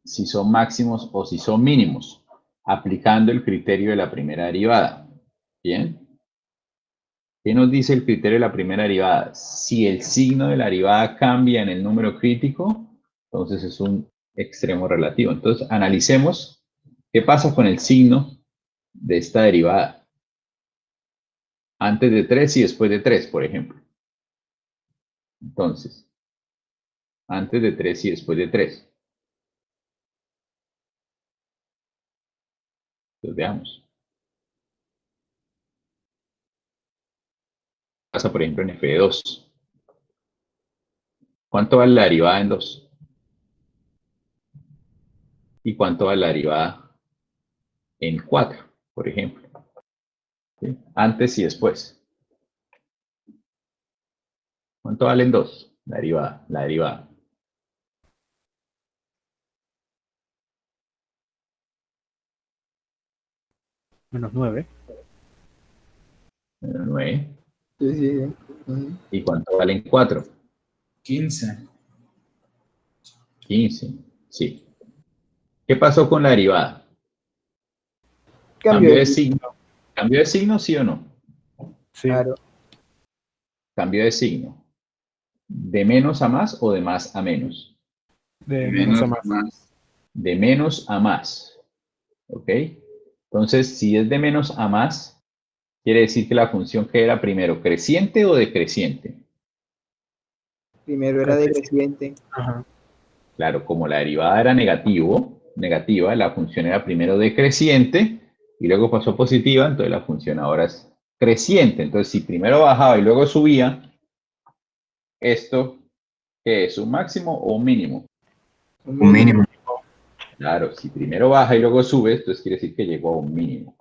si son máximos o si son mínimos? Aplicando el criterio de la primera derivada. ¿Bien? ¿Qué nos dice el criterio de la primera derivada? Si el signo de la derivada cambia en el número crítico, entonces es un extremo relativo. Entonces, analicemos qué pasa con el signo de esta derivada. Antes de 3 y después de 3, por ejemplo. Entonces, antes de 3 y después de 3. Entonces, veamos. ¿Qué pasa, por ejemplo, en f de 2? ¿Cuánto vale la derivada en 2? ¿Y cuánto vale la derivada en 4, por ejemplo? ¿Sí? Antes y después. ¿Cuánto valen 2? La derivada. Menos 9. Menos 9. Sí, sí, sí. Ujú. ¿Y cuánto valen 4? 15. 15. Sí. ¿Qué pasó con la derivada? Cambio ¿Cambio de de signo? ¿Cambio de signo, sí o no? Sí. claro. Cambio de signo. ¿De menos a más o de más a menos? De menos a más. De menos a más. ¿Ok? Entonces, si es de menos a más, quiere decir que la función que era primero, creciente o decreciente. Primero era decreciente. Ajá. Claro, como la derivada era negativa, la función era primero decreciente y luego pasó a positiva, entonces la función ahora es creciente. Entonces, si primero bajaba y luego subía, ¿esto qué es? ¿Un máximo o un mínimo? Un mínimo. Claro, si primero baja y luego sube, entonces quiere decir que llegó a un mínimo.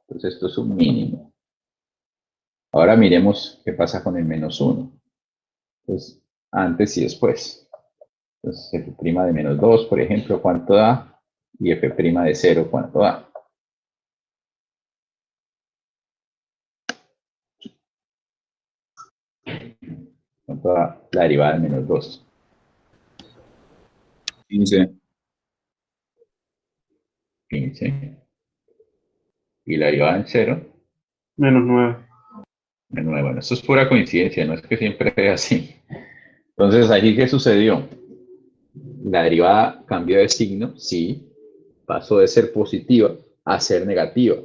Entonces, esto es un mínimo. Ahora miremos qué pasa con el menos 1. Entonces, antes y después. Entonces, f' de menos 2, por ejemplo, ¿cuánto da? Y f' de 0, ¿cuánto da? ¿Cuánto da la derivada de menos 2? 15. 15. Y la derivada en 0, Menos 9. menos 9. Bueno, esto es pura coincidencia, no es que siempre sea así. Entonces, ¿aquí qué sucedió? La derivada cambió de signo, sí, pasó de ser positiva a ser negativa.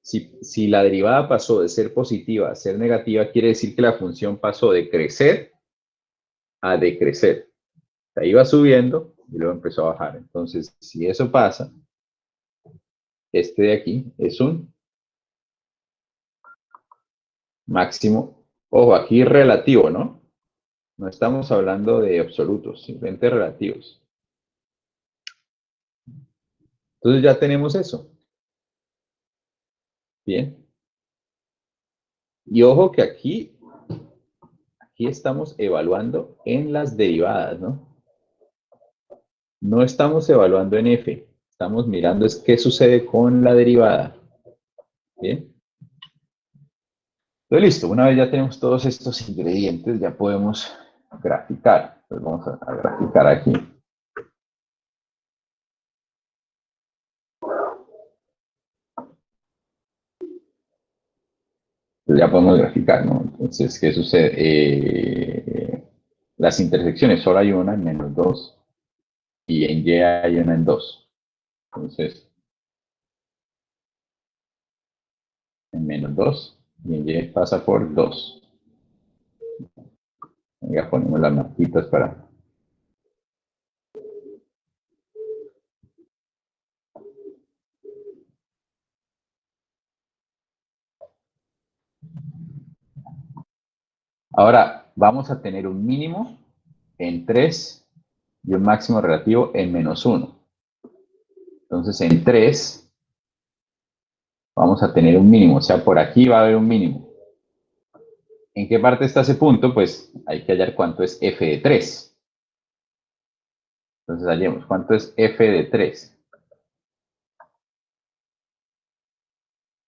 Si la derivada pasó de ser positiva a ser negativa, quiere decir que la función pasó de crecer a decrecer. Ahí va subiendo y luego empezó a bajar. Entonces, si eso pasa, este de aquí es un máximo. Ojo, aquí relativo, ¿no? No estamos hablando de absolutos, simplemente relativos. Entonces ya tenemos eso. Bien. Y ojo que aquí estamos evaluando en las derivadas, ¿no? No estamos evaluando en f. Estamos mirando es qué sucede con la derivada. Bien. Entonces, listo. Una vez ya tenemos todos estos ingredientes, ya podemos graficar. Entonces vamos a graficar aquí. Entonces ya podemos graficar, ¿no? Entonces, ¿qué sucede? Las intersecciones, solo hay una en menos 2 y en y hay una en 2. Entonces, en menos 2 y en y pasa por 2. Ya ponemos las marquitas para... Ahora, vamos a tener un mínimo en 3 y un máximo relativo en menos 1. Entonces, en 3 vamos a tener un mínimo, o sea, por aquí va a haber un mínimo. ¿En qué parte está ese punto? Pues hay que hallar cuánto es f de 3. Entonces, hallemos cuánto es f de 3.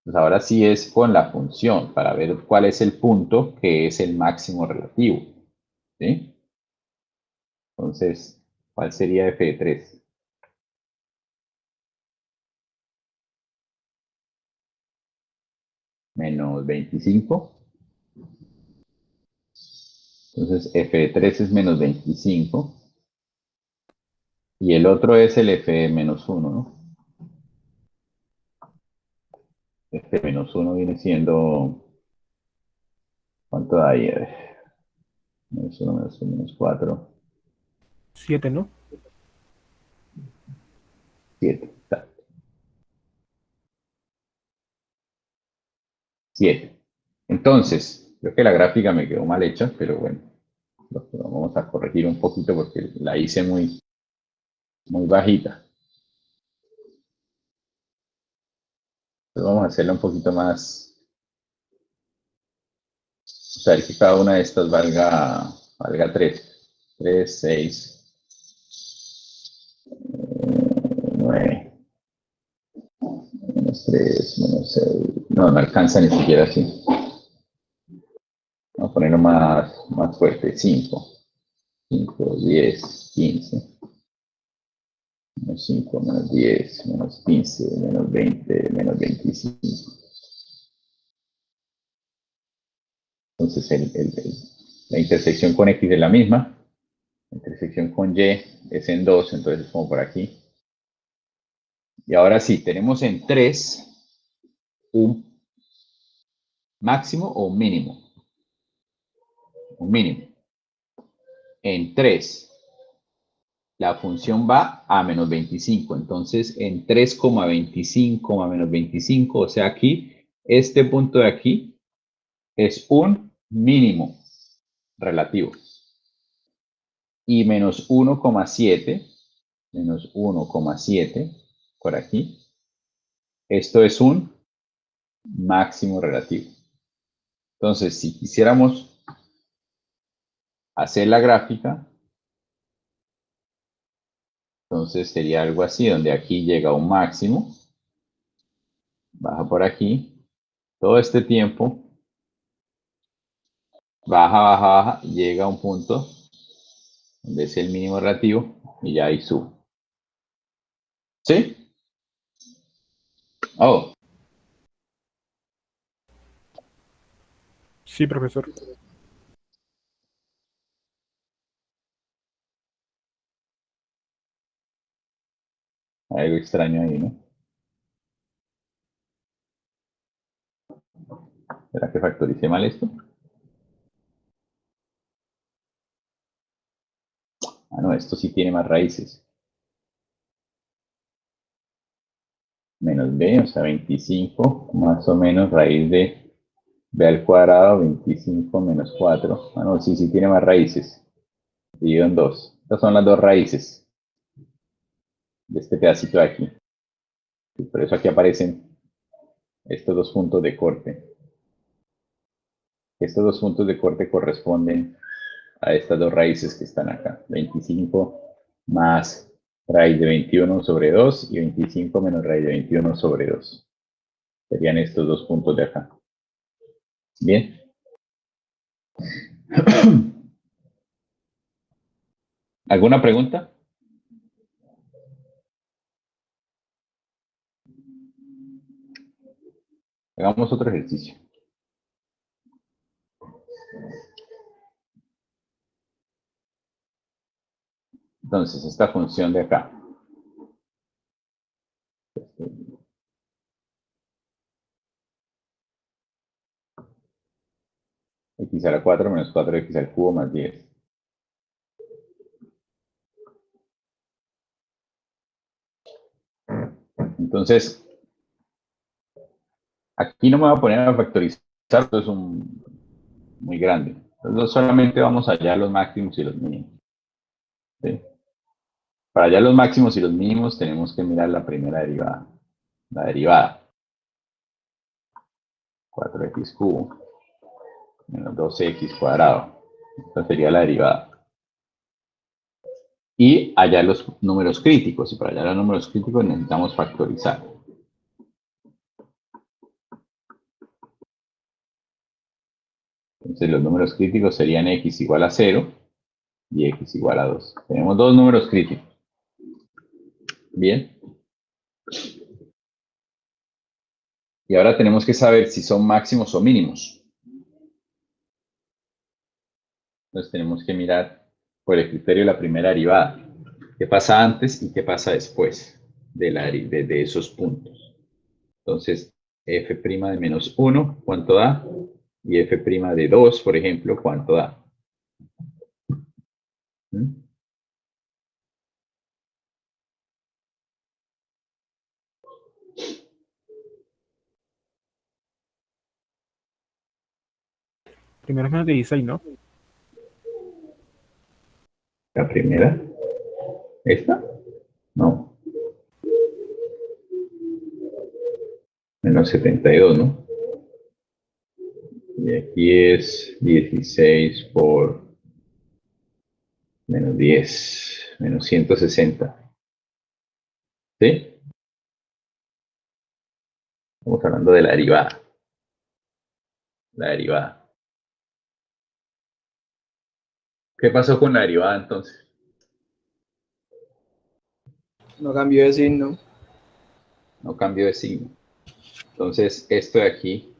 Pues ahora sí es con la función, para ver cuál es el punto que es el máximo relativo. ¿Sí? Entonces, ¿cuál sería f de 3? Menos 25. Entonces, f de 3 es menos 25. Y el otro es el f de menos 1, ¿no? F de menos 1 viene siendo... ¿Cuánto da ahí? Menos 1, menos 1, menos 4. 7, ¿no? 7. 7. Entonces, creo que la gráfica me quedó mal hecha, pero bueno, lo vamos a corregir un poquito porque la hice muy bajita. Entonces vamos a hacerla un poquito más, o sea, que cada una de estas valga 3. 3, 6, 9, menos 3, menos 6. No, no alcanza ni siquiera así. Vamos a ponerlo más fuerte. 5, 5, 10, 15. Menos 5, menos 10, menos 15, menos 20, menos 25. Entonces la intersección con X es la misma. La intersección con Y es en 2, entonces es como por aquí. Y ahora sí, tenemos en 3 un máximo o un mínimo. Un mínimo. En 3 la función va a menos 25. Entonces, en 3,25 menos 25, o sea, aquí, este punto de aquí es un mínimo relativo. Y menos 1,7, menos 1,7, por aquí, esto es un máximo relativo. Entonces, si quisiéramos hacer la gráfica, entonces sería algo así, donde aquí llega un máximo, baja por aquí, todo este tiempo, baja, baja, baja, y llega a un punto donde es el mínimo relativo y ya ahí sube. ¿Sí? Oh, Sí, profesor. algo extraño ahí, ¿no? ¿Será que factoricé mal esto? Ah, no, esto sí tiene más raíces. Menos b, o sea, 25, más o menos raíz de b al cuadrado, 25 menos 4. Ah, no, sí tiene más raíces. Dividido en 2. Estas son las dos raíces de este pedacito de aquí. Y por eso aquí aparecen estos dos puntos de corte. Estos dos puntos de corte corresponden a estas dos raíces que están acá. 25 más raíz de 21 sobre 2 y 25 menos raíz de 21 sobre 2. Serían estos dos puntos de acá. Bien. ¿Alguna pregunta? Hagamos otro ejercicio. Entonces, esta función de acá. X a la 4 menos 4x al cubo más 10. Entonces, aquí no me voy a poner a factorizar, esto es muy grande. Entonces, solamente vamos allá a los máximos y los mínimos. ¿Sí? Para hallar los máximos y los mínimos tenemos que mirar la primera derivada. La derivada. 4x cubo menos 12x cuadrado. Esta sería la derivada. Y hallar los números críticos. Y para hallar los números críticos necesitamos factorizar. Entonces los números críticos serían x igual a 0 y x igual a 2. Tenemos dos números críticos. Bien. Y ahora tenemos que saber si son máximos o mínimos. Entonces tenemos que mirar por el criterio de la primera derivada. ¿Qué pasa antes y qué pasa después de esos puntos? Entonces, f' de menos 1, ¿cuánto da? Y f' de 2, por ejemplo, ¿cuánto da? ¿Mm? Primero es menos 16, ¿no? La primera. ¿Esta? No. Menos 72, ¿no? Y aquí es 16 por menos 10, menos 160. ¿Sí? Estamos hablando de la derivada. La derivada. ¿Qué pasó con la derivada entonces? No cambió de signo. No cambió de signo. Entonces, esto de aquí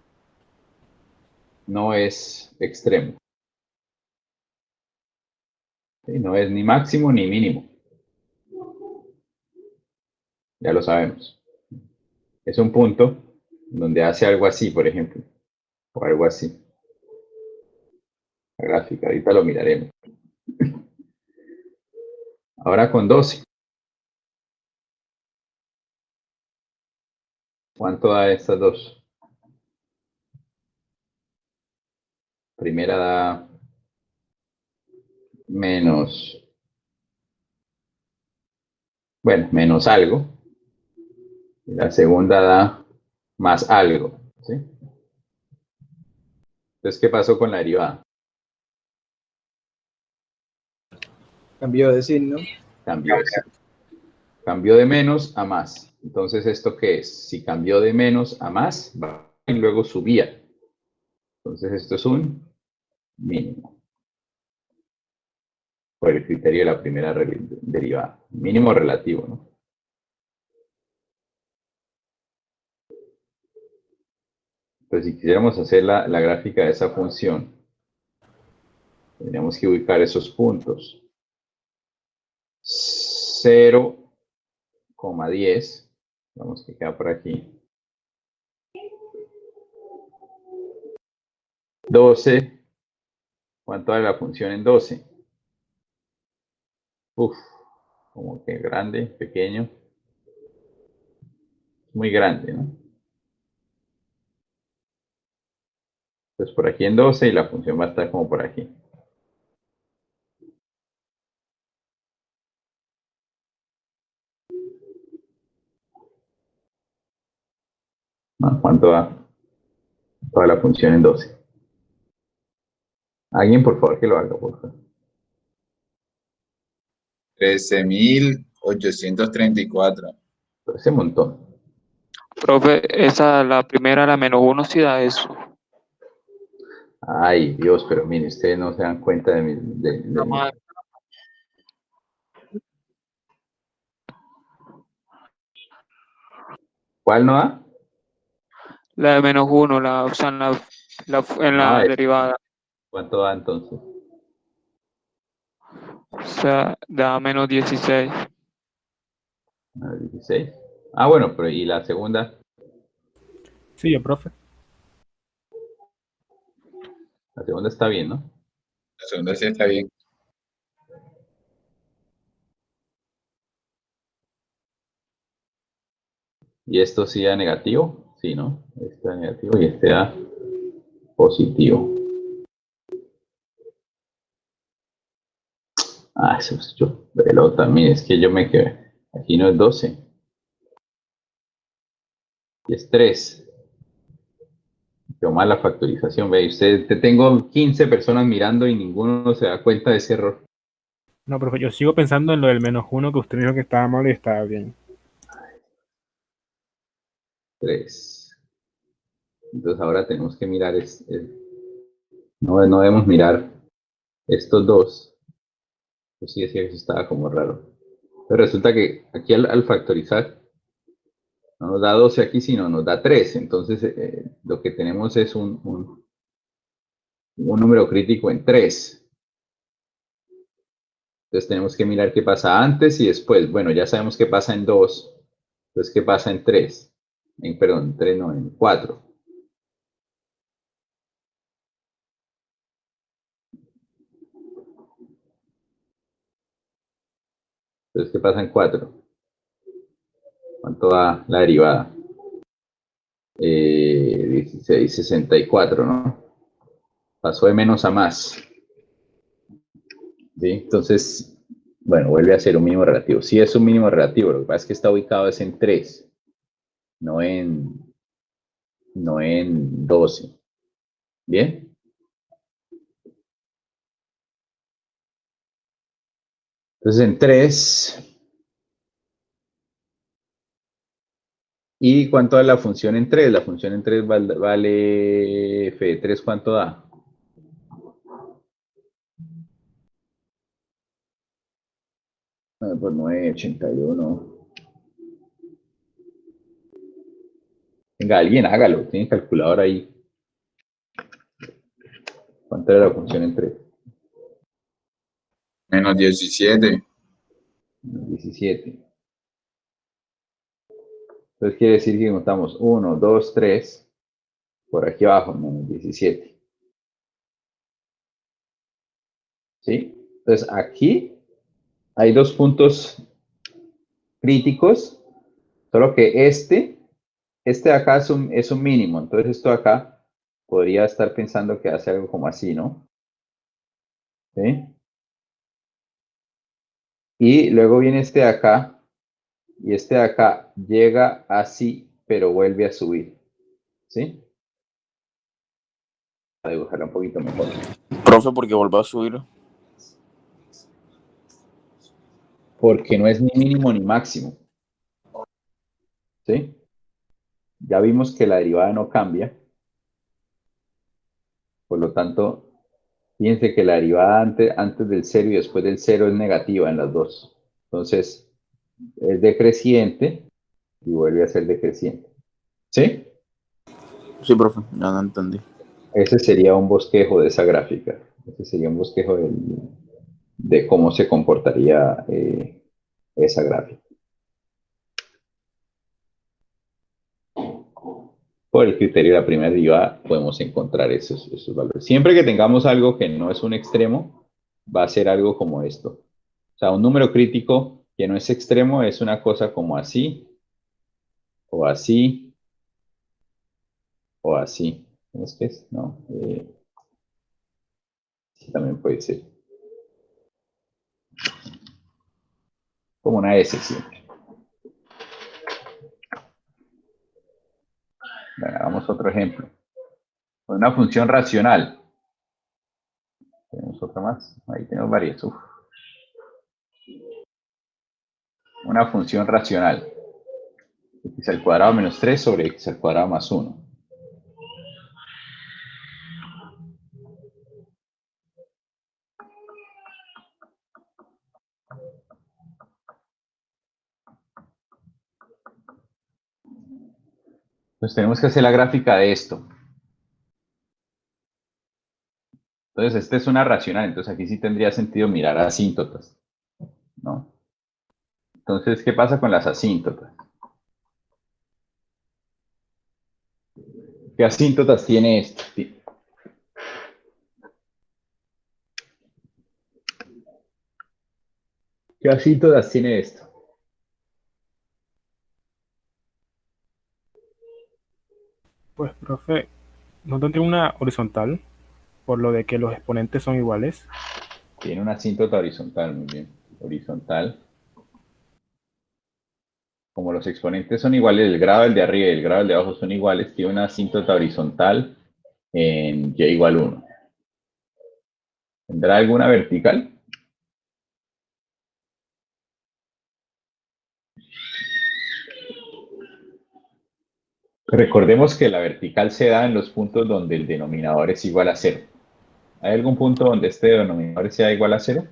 no es extremo. ¿Sí? No es ni máximo ni mínimo. Ya lo sabemos. Es un punto donde hace algo así, por ejemplo. O algo así. La gráfica, ahorita lo miraremos. Ahora con 12. ¿Cuánto da estas dos? Primera da menos, bueno, menos algo. Y la segunda da más algo. ¿Sí? Entonces, ¿qué pasó con la derivada? Cambió de signo. Cambió de signo. Cambió de menos a más. Entonces, ¿esto qué es? Si cambió de menos a más, va y luego subía. Entonces, esto es un mínimo. Por el criterio de la primera derivada. Mínimo relativo, ¿no? Entonces, si quisiéramos hacer la gráfica de esa función, tendríamos que ubicar esos puntos. 0,10, vamos que queda por aquí. 12, ¿cuánto vale la función en 12? Uf, como que grande, pequeño. Muy grande, ¿no? Entonces por aquí en 12 y la función va a estar como por aquí. ¿No? ¿Cuánto da toda la función en 12? Alguien, por favor, que lo haga, por favor. 13.834. Ese montón. Profe, esa, la primera, la -1, sí da eso. Ay, Dios, pero mire, ustedes no se dan cuenta de mi. ¿Cuál no da? La de -1, o sea, en No, la derivada. ¿cuánto da entonces? O sea, da -16. 16. Ah, bueno, pero ¿y la segunda? Sí, yo, profe. La segunda está bien, ¿no? La segunda sí está bien. ¿Y esto sí da negativo? Sí, ¿no? Este da negativo y este da positivo. Ah, eso es yo. Pero también es que yo me quedé. Aquí no es 12. Y es 3. Yo mal la factorización. Ve, usted, te tengo 15 personas mirando y ninguno se da cuenta de ese error. No, profe, yo sigo pensando en lo del -1 que usted me dijo que estaba mal y estaba bien. 3. Entonces ahora tenemos que mirar. No, no debemos mirar estos dos. Yo sí decía que eso estaba como raro. Pero resulta que aquí al factorizar no nos da 12 aquí, sino nos da 3. Entonces lo que tenemos es un número crítico en 3. Entonces tenemos que mirar qué pasa antes y después. Bueno, ya sabemos qué pasa en 2. Entonces, ¿qué pasa en 3? Perdón, en 3 no, en 4. Entonces, ¿qué pasa en 4? ¿Cuánto da la derivada? 16,64, ¿no? Pasó de menos a más. ¿Sí? Entonces, bueno, vuelve a ser un mínimo relativo. Sí es un mínimo relativo, lo que pasa es que está ubicado es en 3, no en 12. ¿Bien? Entonces en 3 ¿Y cuánto da la función en 3? La función en 3 vale f de 3, ¿cuánto da? Pues 9,81. Venga, alguien hágalo, tiene calculadora ahí. ¿Cuánto era la función en 3? Menos 17. 17. Entonces quiere decir que contamos 1, 2, 3, por aquí abajo, menos 17. ¿Sí? Entonces aquí hay dos puntos críticos, solo que este de acá es un mínimo, entonces esto de acá podría estar pensando que hace algo como así, ¿no? ¿Sí? Y luego viene este de acá, y este de acá llega así, pero vuelve a subir, ¿sí? Voy a dibujarlo un poquito mejor. Profe, porque volvió a subir. Porque no es ni mínimo ni máximo, ¿sí? Ya vimos que la derivada no cambia, por lo tanto, fíjense que la derivada antes del 0 y después del 0 es negativa en las dos. Entonces, es decreciente y vuelve a ser decreciente. ¿Sí? Sí, profe, ya no entendí. Ese sería un bosquejo de esa gráfica. Ese sería un bosquejo de cómo se comportaría esa gráfica. Por el criterio de la primera derivada podemos encontrar esos valores. Siempre que tengamos algo que no es un extremo, va a ser algo como esto. O sea, un número crítico que no es extremo es una cosa como así, o así, o así. ¿Es que es? No. Sí, también puede ser. Como una S siempre. Bueno, hagamos otro ejemplo. Una función racional. Tenemos otra más. Ahí tenemos varias. Uf. Una función racional. X al cuadrado menos 3 sobre x al cuadrado más 1. Entonces tenemos que hacer la gráfica de esto. Entonces esta es una racional, entonces aquí sí tendría sentido mirar asíntotas, ¿no? Entonces, ¿qué pasa con las asíntotas? ¿Qué asíntotas tiene esto? ¿Qué asíntotas tiene esto? Pues, profe, ¿no tendría una horizontal? Por lo de que los exponentes son iguales. Tiene una asíntota horizontal, muy bien. Horizontal. Como los exponentes son iguales, el grado del de arriba y el grado del de abajo son iguales, tiene una asíntota horizontal en y igual 1. ¿Tendrá alguna vertical? Recordemos que la vertical se da en los puntos donde el denominador es igual a 0. ¿Hay algún punto donde este denominador sea igual a 0?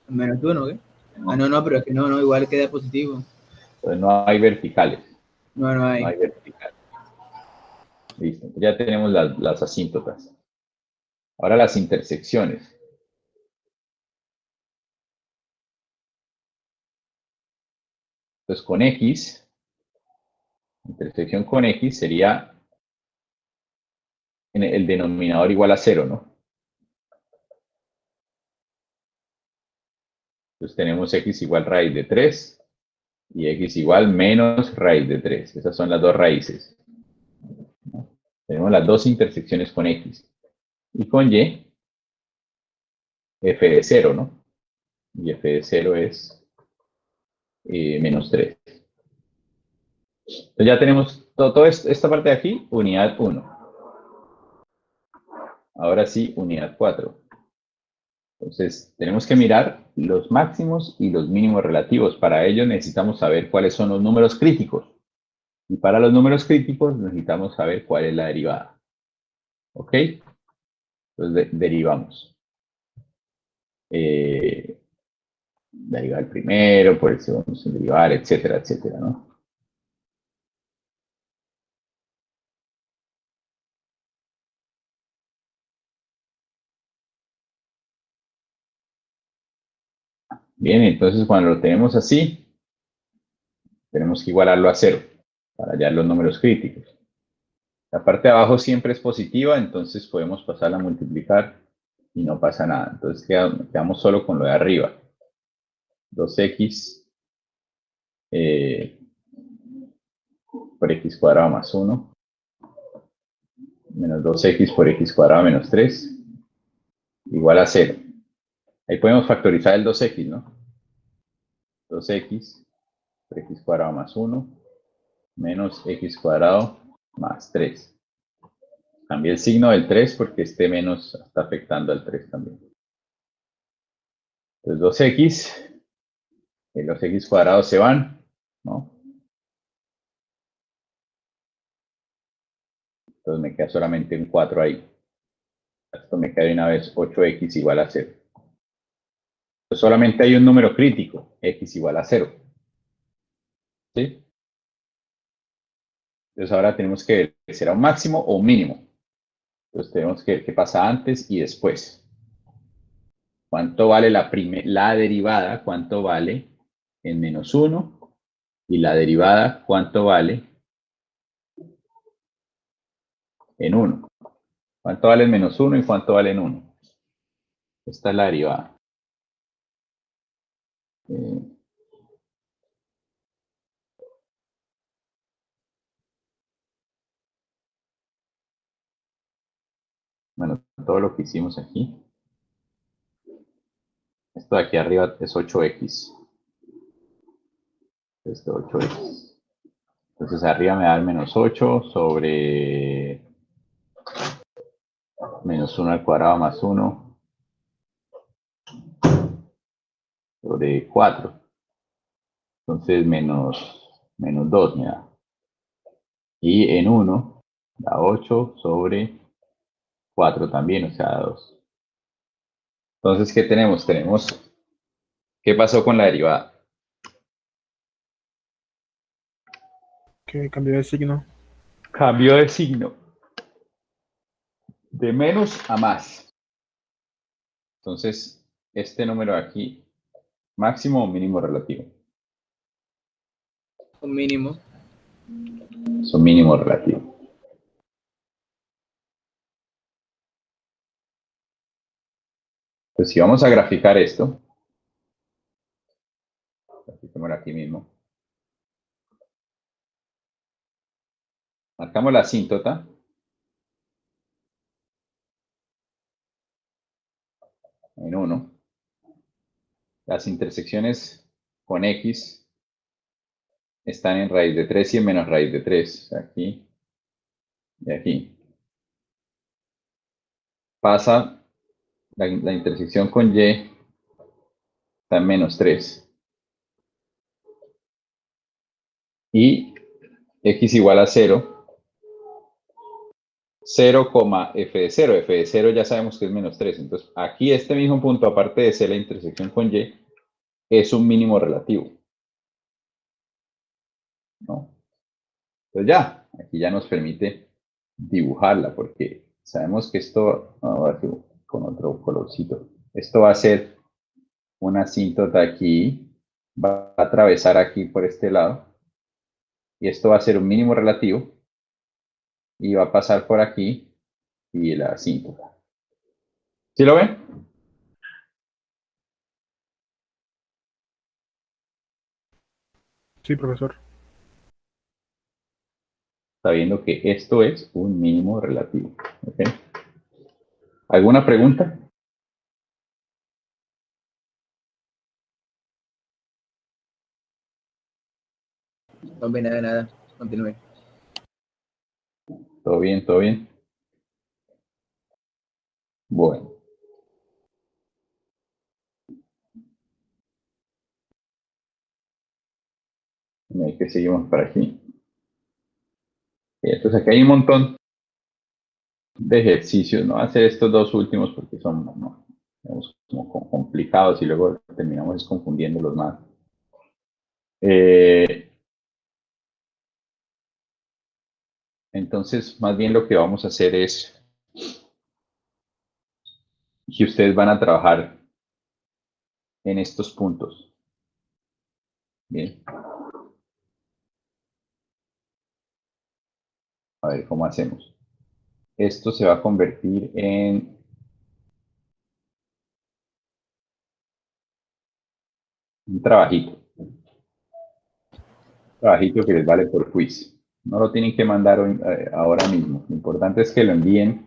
Menos 1, ¿qué? Ah, no, pero es que no, igual queda positivo. Entonces no hay verticales. No hay. No hay verticales. Listo. Ya tenemos las asíntotas. Ahora las intersecciones. Entonces con X, intersección con X sería en el denominador igual a 0, ¿no? Entonces tenemos X igual raíz de 3 y X igual menos raíz de 3. Esas son las dos raíces. ¿No? Tenemos las dos intersecciones con X. Y con Y, f de 0, ¿no? Y f de 0 es menos 3. Entonces ya tenemos toda esta parte de aquí, unidad 1. Ahora sí, unidad 4. Entonces, tenemos que mirar los máximos y los mínimos relativos. Para ello necesitamos saber cuáles son los números críticos. Y para los críticos necesitamos saber cuál es la derivada. ¿Ok? Entonces derivamos. Derivar el primero, por el segundo sin derivar, etcétera, etcétera, ¿no? Bien, entonces cuando lo tenemos así, tenemos que igualarlo a 0 para hallar los números críticos. La parte de abajo siempre es positiva, entonces podemos pasarla a multiplicar y no pasa nada. Entonces quedamos solo con lo de arriba. 2x por x cuadrado más 1 menos 2x por x cuadrado menos 3 igual a 0. Ahí podemos factorizar el 2x, ¿no? 2x por x cuadrado más 1 menos x cuadrado más 3. Cambié el signo del 3 porque este menos está afectando al 3 también. Entonces 2x, los x cuadrados se van, ¿no? Entonces me queda solamente un 4 ahí. Esto me queda de una vez 8x igual a 0. Entonces solamente hay un número crítico, x igual a 0. ¿Sí? Entonces ahora tenemos que ver si será un máximo o un mínimo. Entonces tenemos que ver qué pasa antes y después. ¿Cuánto vale la derivada? ¿Cuánto vale en menos 1? Y la derivada, ¿cuánto vale en 1? ¿Cuánto vale en menos 1 y cuánto vale en 1? Esta es la derivada. Bueno, todo lo que hicimos aquí. Esto de aquí arriba es 8x. Esto 8x. Entonces arriba me da el menos 8 sobre menos 1 al cuadrado más 1 sobre 4. Entonces menos 2 me da. Y en 1 da 8 sobre 4 también, o sea, 2. Entonces, ¿qué tenemos? ¿Qué pasó con la derivada? Que cambió de signo. Cambió de signo. De menos a más. Entonces, este número de aquí, máximo o mínimo relativo. Un mínimo. Es un mínimo relativo. Pues si vamos a graficar esto, grafiquémoslo aquí mismo. Marcamos la asíntota. En 1. Las intersecciones con x están en raíz de 3 y en menos raíz de 3. Aquí y aquí. Pasa la intersección con y está en menos 3. Y x igual a 0. 0, f de 0. F de 0 ya sabemos que es menos 3. Entonces, aquí este mismo punto, aparte de ser la intersección con y, es un mínimo relativo. ¿No? Entonces ya, aquí ya nos permite dibujarla, porque sabemos que esto, ahora con otro colorcito, esto va a ser una asíntota aquí, va a atravesar aquí por este lado, y esto va a ser un mínimo relativo, y va a pasar por aquí, y la asíntota. ¿Sí lo ven? Sí, profesor. Está viendo que esto es un mínimo relativo. ¿Okay? ¿Alguna pregunta? No ve nada, nada. Continúe. ¿Todo bien? ¿Todo bien? Bueno. Que seguimos por aquí. Entonces aquí hay un montón de ejercicios. No voy a hacer estos dos últimos porque son digamos, como complicados y luego terminamos confundiéndolos más. Entonces, más bien lo que vamos a hacer es que ustedes van a trabajar en estos puntos. Bien. A ver cómo hacemos. Esto se va a convertir en un trabajito. Trabajito que les vale por quiz. No lo tienen que mandar ahora mismo. Lo importante es que lo envíen.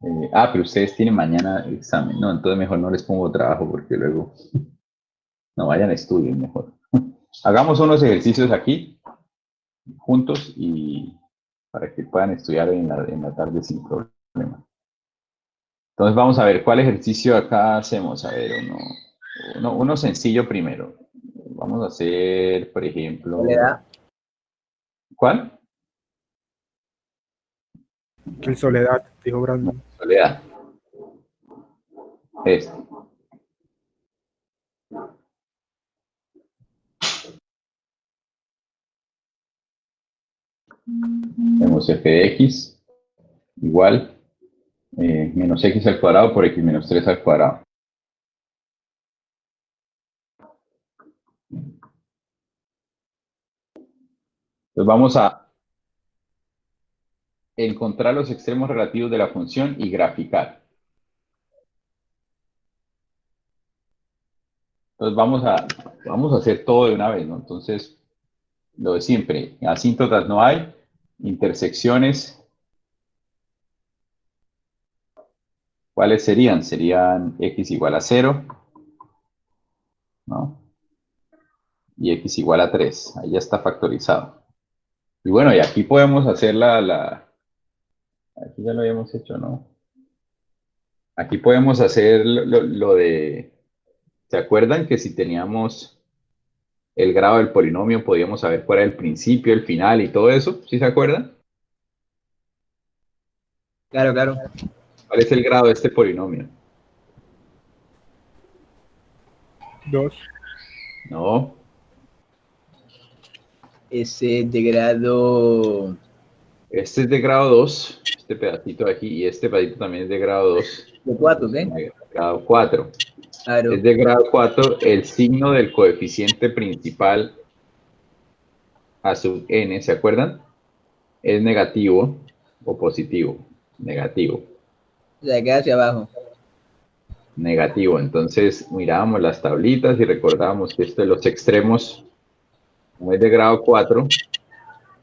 Pero ustedes tienen mañana examen. No, entonces mejor no les pongo trabajo porque luego no vayan a estudiar mejor. Hagamos unos ejercicios aquí juntos y para que puedan estudiar en la tarde sin problema. Entonces vamos a ver cuál ejercicio acá hacemos. A ver, uno sencillo primero. Vamos a hacer, por ejemplo... Soledad. ¿Cuál? El Soledad, dijo Brandon. Soledad. Este. Tenemos f de x igual menos x al cuadrado por x menos 3 al cuadrado. Entonces vamos a encontrar los extremos relativos de la función y graficar. Entonces vamos a hacer todo de una vez, ¿no? Entonces, lo de siempre, asíntotas no hay, intersecciones, ¿cuáles serían? Serían x igual a 0, ¿no? Y x igual a 3, ahí ya está factorizado. Y bueno, y aquí podemos hacer aquí ya lo habíamos hecho, ¿no? Aquí podemos hacer lo de, ¿se acuerdan que si teníamos el grado del polinomio podíamos saber cuál era el principio, el final y todo eso? ¿Sí se acuerdan? Claro, claro. ¿Cuál es el grado de este polinomio? 2. No, Ese de grado. este es de grado 2, este pedacito de aquí, y este pedacito también es de grado 2. De 4, ¿ok? De grado 4. Claro. Es de grado 4, el signo del coeficiente principal a sub n, ¿se acuerdan? Es negativo o positivo. Negativo. O sea, queda hacia abajo. Negativo. Entonces mirábamos las tablitas y recordábamos que esto de los extremos, como es de grado 4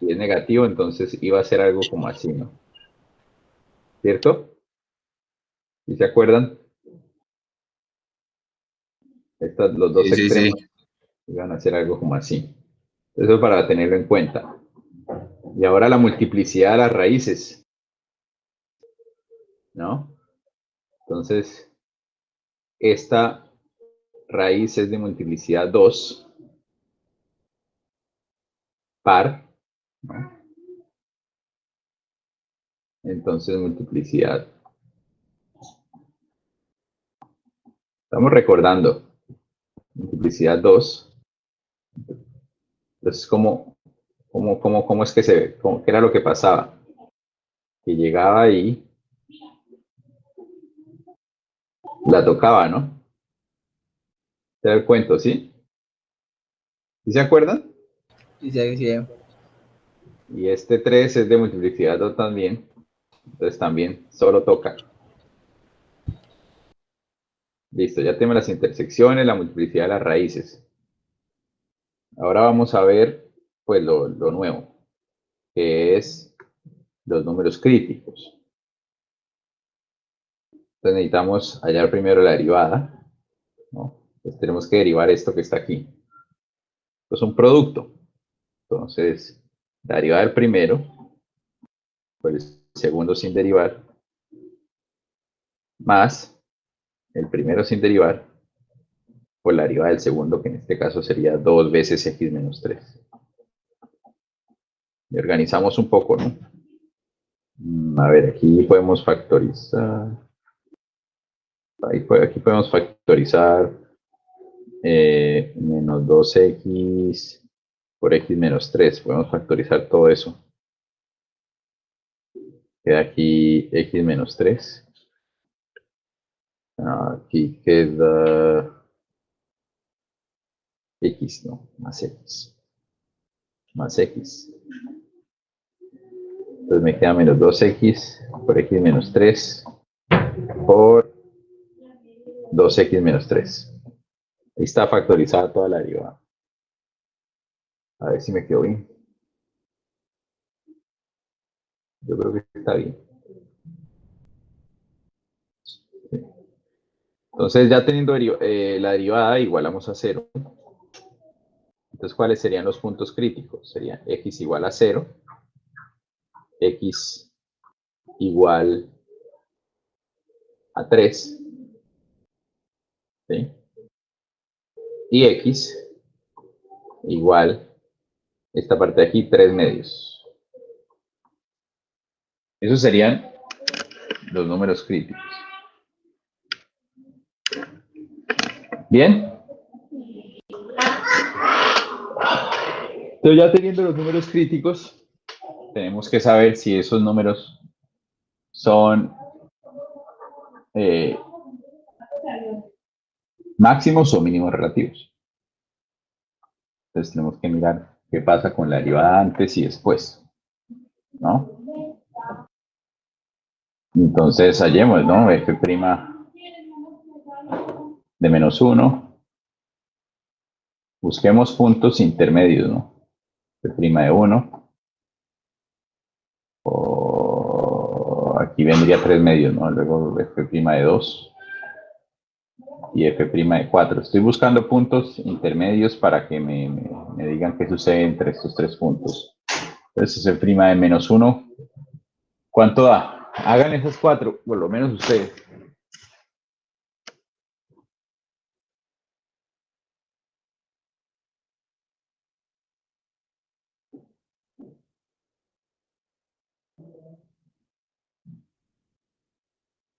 y es negativo, entonces iba a ser algo como así, ¿no? ¿Cierto? ¿Sí se acuerdan? Los dos Sí, sí, extremos sí. iban a ser algo como así. Eso para tenerlo en cuenta. Y ahora la multiplicidad de las raíces, ¿no? Entonces, esta raíz es de multiplicidad 2 par, ¿no? Entonces, multiplicidad. Estamos recordando. Multiplicidad 2. Entonces, ¿cómo es que se ve? ¿Qué era lo que pasaba? Que llegaba ahí, la tocaba, ¿no? Era el cuento, ¿sí? ¿Sí se acuerdan? Sí, sí, sí. Y este 3 es de multiplicidad 2 también. Entonces también solo toca. Listo, ya tenemos las intersecciones, la multiplicidad de las raíces. Ahora vamos a ver pues lo nuevo, que es los números críticos. Entonces necesitamos hallar primero la derivada, ¿no? Entonces tenemos que derivar esto que está aquí. Esto es un producto. Entonces, la derivada del primero, pues el segundo sin derivar, más el primero sin derivar, por la derivada del segundo, que en este caso sería 2 veces x menos 3. Y organizamos un poco, ¿no? A ver, aquí podemos factorizar. Aquí podemos factorizar menos 2x por x menos 3. Podemos factorizar todo eso. Queda aquí x menos 3. Aquí queda x, ¿no? Más x. Más x. Entonces me queda menos 2x por x menos 3 por 2x menos 3. Ahí está factorizada toda la derivada. A ver si me quedó bien. Yo creo que está bien. Sí. Entonces ya teniendo la derivada, igualamos a 0. Entonces, ¿cuáles serían los puntos críticos? Sería x igual a 0, x igual a 3, ¿sí? Y x igual, esta parte de aquí, 3 medios. Esos serían los números críticos. ¿Bien? Entonces, ya teniendo los números críticos, tenemos que saber si esos números son máximos o mínimos relativos. Entonces tenemos que mirar qué pasa con la derivada antes y después, ¿no? Entonces hallemos, ¿no? F' de menos 1. Busquemos puntos intermedios, ¿no? F' de 1. O aquí vendría 3 medios, ¿no? Luego F' de 2. Y F' de 4. Estoy buscando puntos intermedios para que me digan qué sucede entre estos 3 puntos. Entonces F' de menos 1. ¿Cuánto da? Hagan esas 4, por lo menos ustedes.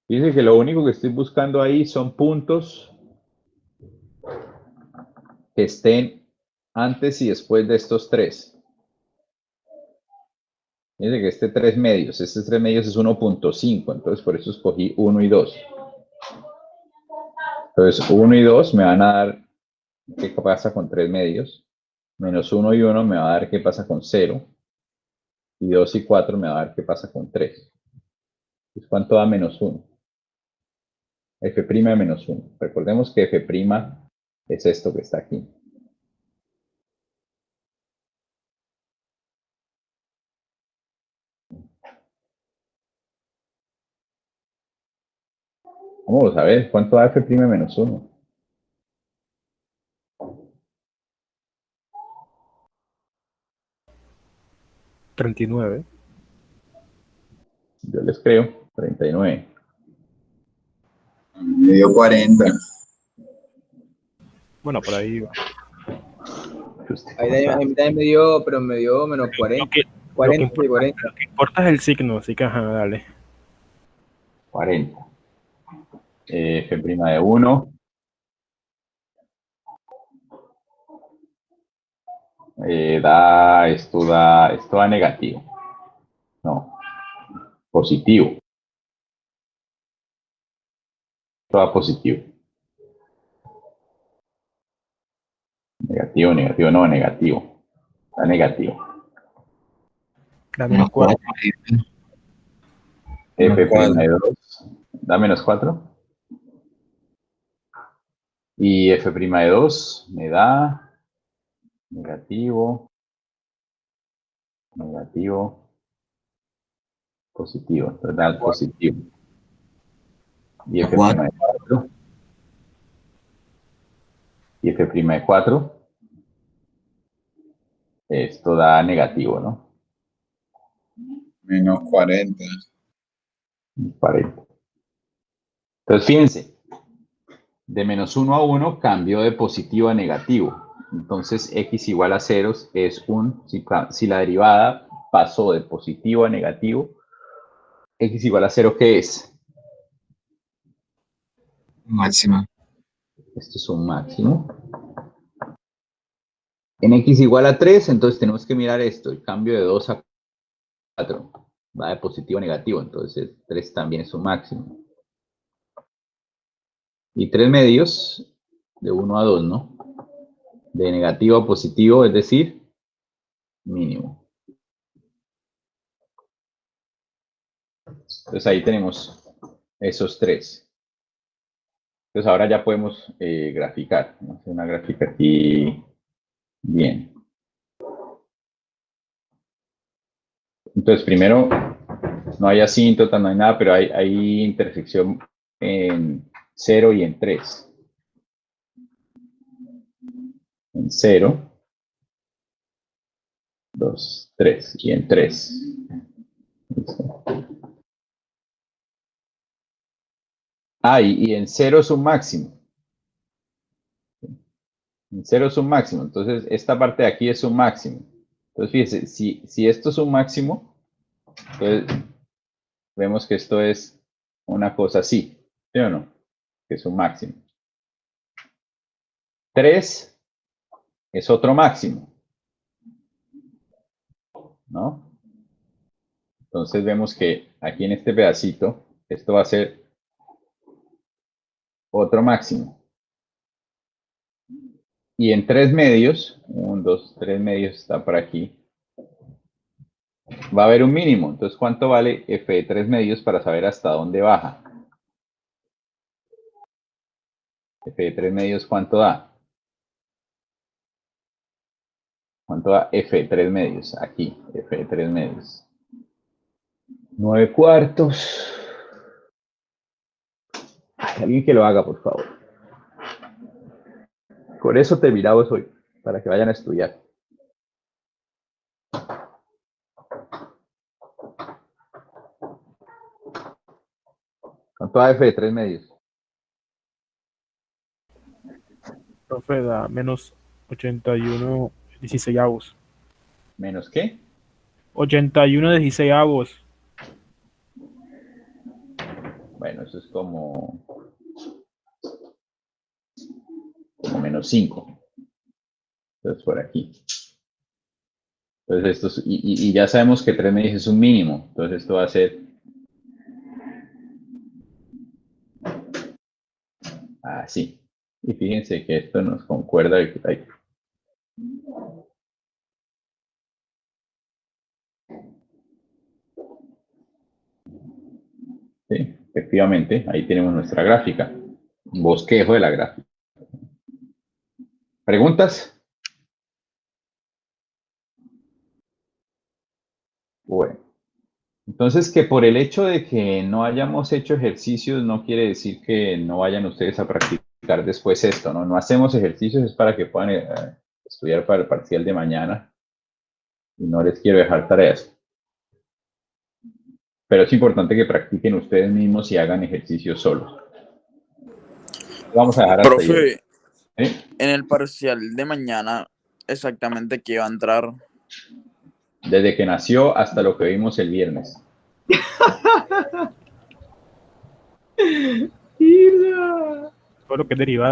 Dice que lo único que estoy buscando ahí son puntos que estén antes y después de estos 3. Dice que este 3 medios es 1.5, entonces por eso escogí 1 y 2. Entonces 1 y 2 me van a dar qué pasa con 3 medios, menos 1 y 1 me va a dar qué pasa con 0, y 2 y 4 me va a dar qué pasa con 3. Entonces, ¿cuánto da menos 1? F' de menos 1. Recordemos que F' es esto que está aquí. Vamos a ver, ¿cuánto da F' menos 1? $39. Yo les creo, 39. Me dio 40. Bueno, por ahí va. Ahí también me dio, pero me dio menos 40. 40 y 40. Lo que importa es el signo, así que ajá, dale. 40. F' de 1. Esto da negativo. No, positivo. Esto da positivo. Negativo, no, negativo. Da negativo. Da menos 4. F' Menos de 2. Da menos 4. Y F' de 2 me da negativo, negativo, positivo. Entonces da positivo. Y F' de 4. Y F' de 4. Esto da negativo, ¿no? Menos 40. 40. Entonces, fíjense, de menos 1 a 1 cambió de positivo a negativo. Entonces, x igual a 0 es si la derivada pasó de positivo a negativo, x igual a 0, ¿qué es? Máxima. Esto es un máximo. En x igual a 3, entonces tenemos que mirar esto, el cambio de 2 a 4. Va de positivo a negativo, entonces 3 también es un máximo. Y 3 medios, de 1 a 2, ¿no? De negativo a positivo, es decir, mínimo. Entonces ahí tenemos esos 3. Entonces ahora ya podemos graficar. Vamos a hacer una gráfica aquí. Bien. Entonces primero, no hay asíntota, no hay nada, pero hay intersección en 0 y en 3. En 0, 2, 3 y en 3. Listo. Ah, y en 0 es un máximo. En 0 es un máximo. Entonces, esta parte de aquí es un máximo. Entonces, fíjense, si esto es un máximo, entonces vemos que esto es una cosa así. ¿Sí o no? Que es un máximo. 3 es otro máximo. ¿No? Entonces vemos que aquí en este pedacito, esto va a ser otro máximo. Y en 3 medios, 1, 2, 3 medios está por aquí, va a haber un mínimo. Entonces, ¿cuánto vale f de 3 medios para saber hasta dónde baja? F de 3 medios, ¿cuánto da? ¿Cuánto da f de 3 medios? Aquí, f de 3 medios. 9 cuartos. Ay, alguien que lo haga, por favor. Con eso terminamos hoy, para que vayan a estudiar. ¿Cuánto da f de 3 medios? Profe, da menos 81 16avos. ¿Menos qué? 81 16avos. Bueno, eso es como menos 5. Entonces, por aquí. Entonces, esto y ya sabemos que 3 medios es un mínimo. Entonces, esto va a ser así. Y fíjense que esto nos concuerda. Sí, efectivamente, ahí tenemos nuestra gráfica. Un bosquejo de la gráfica. ¿Preguntas? Bueno. Entonces, que por el hecho de que no hayamos hecho ejercicios no quiere decir que no vayan ustedes a practicar después esto, ¿no? No hacemos ejercicios es para que puedan estudiar para el parcial de mañana y no les quiero dejar tareas. Pero es importante que practiquen ustedes mismos y hagan ejercicios solos. Vamos a dejar hasta ahí. Profe, ¿Sí? en el parcial de mañana, exactamente qué va a entrar. Desde que nació hasta lo que vimos el viernes. Irra. Todo lo que es derivada.